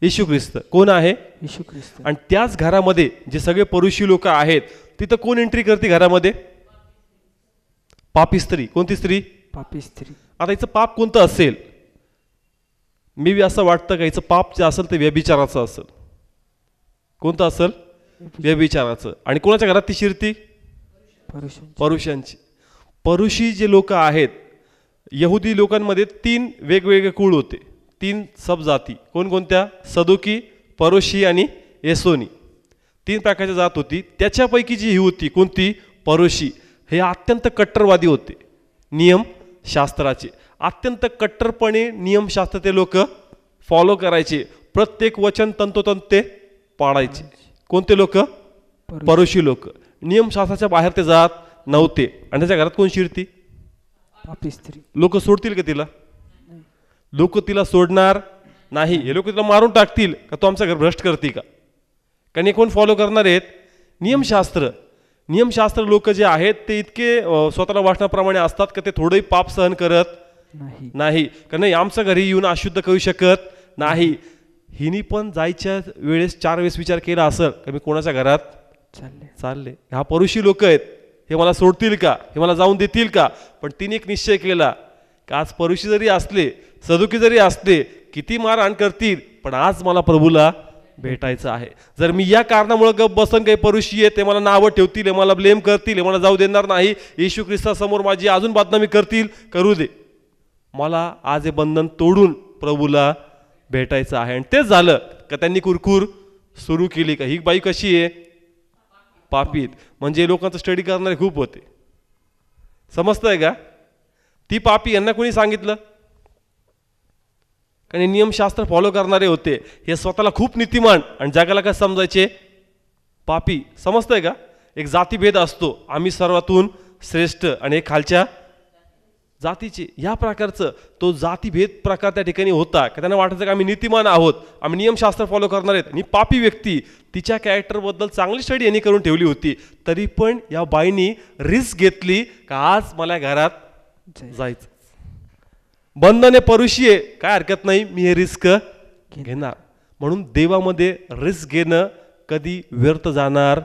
येशू ख्रिस्त. कोण आहे? येशू ख्रिस्त. आणि त्याच घरामध्ये जे सगळे परुशी लोक आहेत तिथं कोण एंट्री करते घरामध्ये? पापी स्त्री. कोणती स्त्री? पापी स्त्री. आता हिचं पाप कोणतं असेल? मी असं वाटतं का हिचं पाप जे असेल ते व्यभिचाराचं असेल. कोणतं असेल? व्यभिचाराचं. आणि कोणाच्या घरात ती शिरती? परुषांची. परुशी जे लोक आहेत, यहुदी लोकांमध्ये 3 वेगवेगळे कुळ होते, 3 सबजाती. कोणकोणत्या? सदुकी, परुशी आणि येसोनी. 3 प्रकारची जात होती. त्याच्यापैकी जी ही होती कोणती? परुशी. हे अत्यंत कट्टरवादी होते, नियम शास्त्राचे. अत्यंत कट्टरपणे नियमशास्त्र ते लोक फॉलो करायचे. प्रत्येक वचन तंतोतंत ते पाळायचे. कोणते लोक? परोशी लोक. नियमशास्त्राच्या बाहेर ते जात नव्हते. आणि त्याच्या घरात कोण शिरती? पापी स्त्री. लोक सोडतील का तिला? लोक तिला सोडणार नाही. हे लोक तिला मारून टाकतील का तू आमचं घर भ्रष्ट करते का? कारण हे कोण फॉलो करणार आहेत? नियमशास्त्र. नियमशास्त्र लोक जे आहेत ते इतके स्वतःला वाटण्याप्रमाणे असतात का ते थोडंही पाप सहन करत नाही. का नाही आमच्या घरी येऊन अशुद्ध करू शकत नाही. हिनी पण जायच्या वेळेस 4 वेळेस विचार केला असेल का मी कोणाच्या घरात चालले. हा परुषी लोक आहेत, हे मला सोडतील का, हे मला जाऊन देतील का? पण तिने एक निश्चय केला की आज परुषी जरी असले, सदुकी जरी असले, किती मारहाण करतील, पण आज मला प्रभूला भेटायचं आहे. जर मी या कारणामुळे गप बसन काही परुषी आहे ते मला नावं ठेवतील, मला ब्लेम करतील, मला जाऊ देणार नाही, येशू ख्रिस्तासमोर माझी अजून बदनामी करतील, करू दे. मला आज हे बंधन तोडून प्रभूला भेटायचं आहे. आणि तेच झालं का त्यांनी कुरकुर सुरू केली का ही बाई कशी आहे? पापीत. म्हणजे लोकांचं स्टडी करणारे खूप होते. समजतंय का? ती पापी यांना कोणी सांगितलं? कारण नियमशास्त्र फॉलो करणारे होते. हे स्वतःला खूप नीतिमान आणि जगाला काय समजायचे? पापी. समजतंय का? एक जातीभेद असतो, आम्ही सर्वातून श्रेष्ठ आणि एक खालच्या जातीचे. या प्रकारचं तो जातीभेद प्रकार त्या ठिकाणी होता का त्यांना वाटायचं की आम्ही नीतिमान आहोत, आम्ही नियमशास्त्र फॉलो करणार आहेत. आणि पापी व्यक्ती तिच्या कॅरेक्टरबद्दल चांगली स्टडी यांनी करून ठेवली होती, तरी पण या बाईनी रिस्क घेतली का आज मला घरात जायचं. बंधने परुषी आहे, काय हरकत नाही, मी हे रिस्क घेणार. म्हणून देवामध्ये रिस्क घेणं कधी व्यर्थ जाणार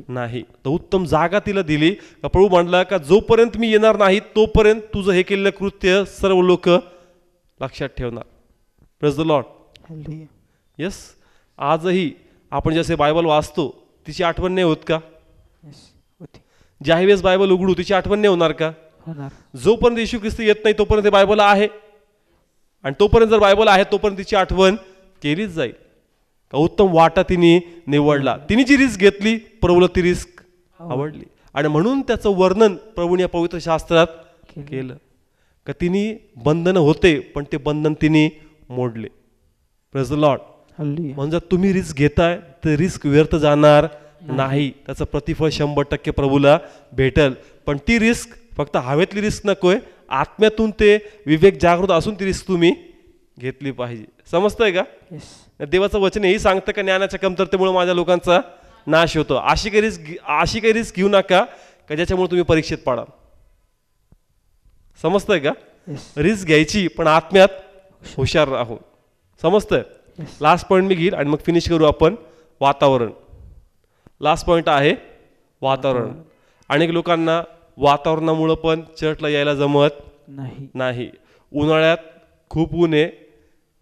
नाही. तर उत्तम जागा तिला दिली का प्रभू म्हणला का जोपर्यंत मी येणार नाही तोपर्यंत तुझं हे केलेलं कृत्य सर्व लोक लक्षात ठेवणार. Praise the Lord. यस. आजही आपण जसे बायबल वाचतो तिची आठवण नाही होत का? ज्या वेळेस बायबल उघडू तिची आठवण नाही होणार का? जोपर्यंत येशू ख्रिस्त येत नाही तोपर्यंत बायबल आहे, आणि तोपर्यंत जर बायबल आहे तोपर्यंत तिची आठवण केलीच जाईल. का उत्तम वाटा तिने निवडला, तिने जी रिस्क घेतली प्रभूला ती रिस्क आवडली. आणि म्हणून त्याचं वर्णन प्रभूने या पवित्र शास्त्रात केलं का तिने बंधन होते पण ते बंधन तिने मोडले. Praise the Lord. म्हणजे तुम्ही रिस्क घेताय तर रिस्क व्यर्थ जाणार नाही, त्याचं प्रतिफळ 100% प्रभूला भेटल. पण ती रिस्क फक्त हवेतली रिस्क नकोय, आत्म्यातून ते विवेक जागृत असून ती रिस्क तुम्ही घेतली पाहिजे. समजतंय का? देवाचं वचन हेही सांगतं का ज्ञानाच्या कमतरतेमुळे माझ्या लोकांचा नाश होतो. अशी काही रिस्क घेऊ नका का ज्याच्यामुळे तुम्ही परीक्षेत पाडाल. समजतंय का? रिस्क घ्यायची पण आत्म्यात हुशार राहू. समजतंय? लास्ट पॉईंट मी घेईल आणि मग फिनिश करू आपण. वातावरण. लास्ट पॉईंट आहे वातावरण. अनेक लोकांना वातावरणामुळं पण चर्चला यायला जमत नाही. उन्हाळ्यात खूप ऊन आहे,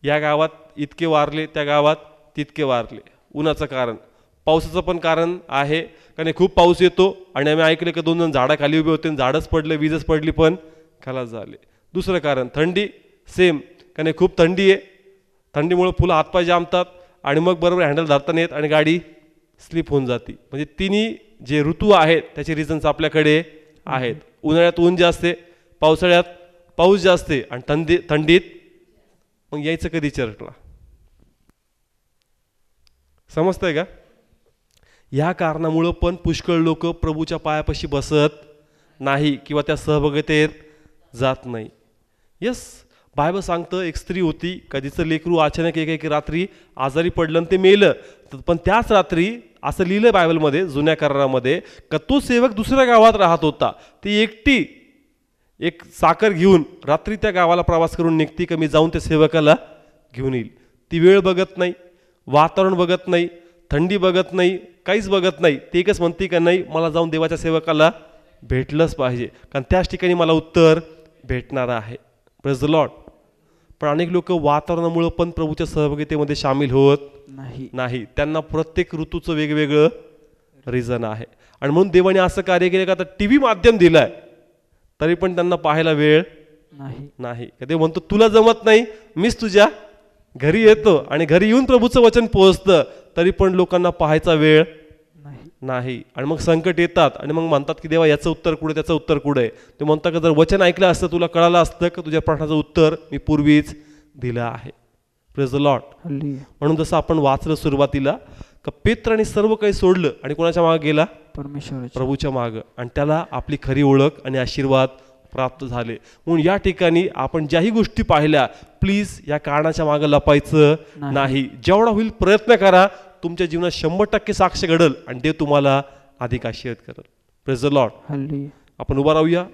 या गावात इतके वारले, त्या गावात तितके वारले. उन्हाचं कारण. पावसाचं पण कारण आहे, कारण खूप पाऊस येतो आणि आम्ही ऐकले की 2 जण झाडाखाली उभे होते, झाडच पडले, वीजच पडली पण खलास झाले. दुसरं कारण थंडी. सेम, कारण खूप थंडी आहे, थंडीमुळे फुलं हातपाय जामतात आणि मग बरोबर हँडल धरता नाही येत आणि गाडी स्लिप होऊन जाते. म्हणजे तिन्ही जे ऋतू आहेत त्याचे रिझन्स आपल्याकडे आहेत. उन्हाळ्यात ऊन जास्त आहे, पावसाळ्यात पाऊस जास्त आहे आणि थंडीत मग यायचं कधी चर्चला? समजतंय का? या कारणामुळं पण पुष्कळ लोक प्रभूच्या पायापाशी बसत नाही किंवा त्या सहभागितेत जात नाही. यस. बायबल सांगतं एक स्त्री होती कधीचं लेकरू अचानक एक रात्री आजारी पडलं आणि ते मेलं. पण त्याच रात्री असं लिहिलं बायबलमध्ये, जुन्या करारामध्ये, का तो सेवक दुसऱ्या गावात राहत होता. ती एकटी एक साखर घेऊन रात्री त्या गावाला प्रवास करून निघती का मी जाऊन त्या सेवकाला घेऊन येईल. ती वेळ बघत नाही, वातावरण बघत नाही, थंडी बघत नाही, काहीच बघत नाही. ती एकच म्हणती का नाही मला जाऊन देवाच्या सेवकाला भेटलंच पाहिजे, कारण त्याच ठिकाणी मला उत्तर भेटणार आहे. Praise the Lord. पण अनेक लोक वातावरणामुळे पण प्रभूच्या सहभागितेमध्ये सामील होत नाही. त्यांना प्रत्येक ऋतूचं वेगवेगळं रिझन आहे. आणि म्हणून देवाने असं कार्य केलं का आता टीव्ही माध्यम दिलाय तरी पण त्यांना पाहायला वेळ नाही. ते म्हणतो तुला जमत नाही, मीच तुझ्या घरी येतो आणि घरी येऊन प्रभूचं वचन पोहोचतं तरी पण लोकांना पाहायचा वेळ नाही. आणि मग संकट येतात आणि मग म्हणतात की देवा याचं उत्तर कुठे, त्याचं उत्तर कुठे? ते म्हणतात का जर वचन ऐकलं असतं तुला कळालं असतं का तुझ्या प्रश्नाचं उत्तर मी पूर्वीच दिलं आहे. Praise the Lord. म्हणून जसं आपण वाचलं सुरुवातीला का पेत्राने सर्व काही सोडलं आणि कोणाच्या मागे गेला? परमेश्वराची. प्रभूच्या मागं, आणि त्याला आपली खरी ओळख आणि आशीर्वाद प्राप्त झाले. म्हणून या ठिकाणी आपण ज्याही गोष्टी पाहिल्या, प्लीज या कारणाच्या मागं लपायचं नाही. जेवढा होईल प्रयत्न करा. तुमच्या जीवनात 100% साक्ष घडल आणि देव तुम्हाला अधिक आशीर्वाद करेल. Praise the Lord. हालेलुया. आपण उभा राहूया.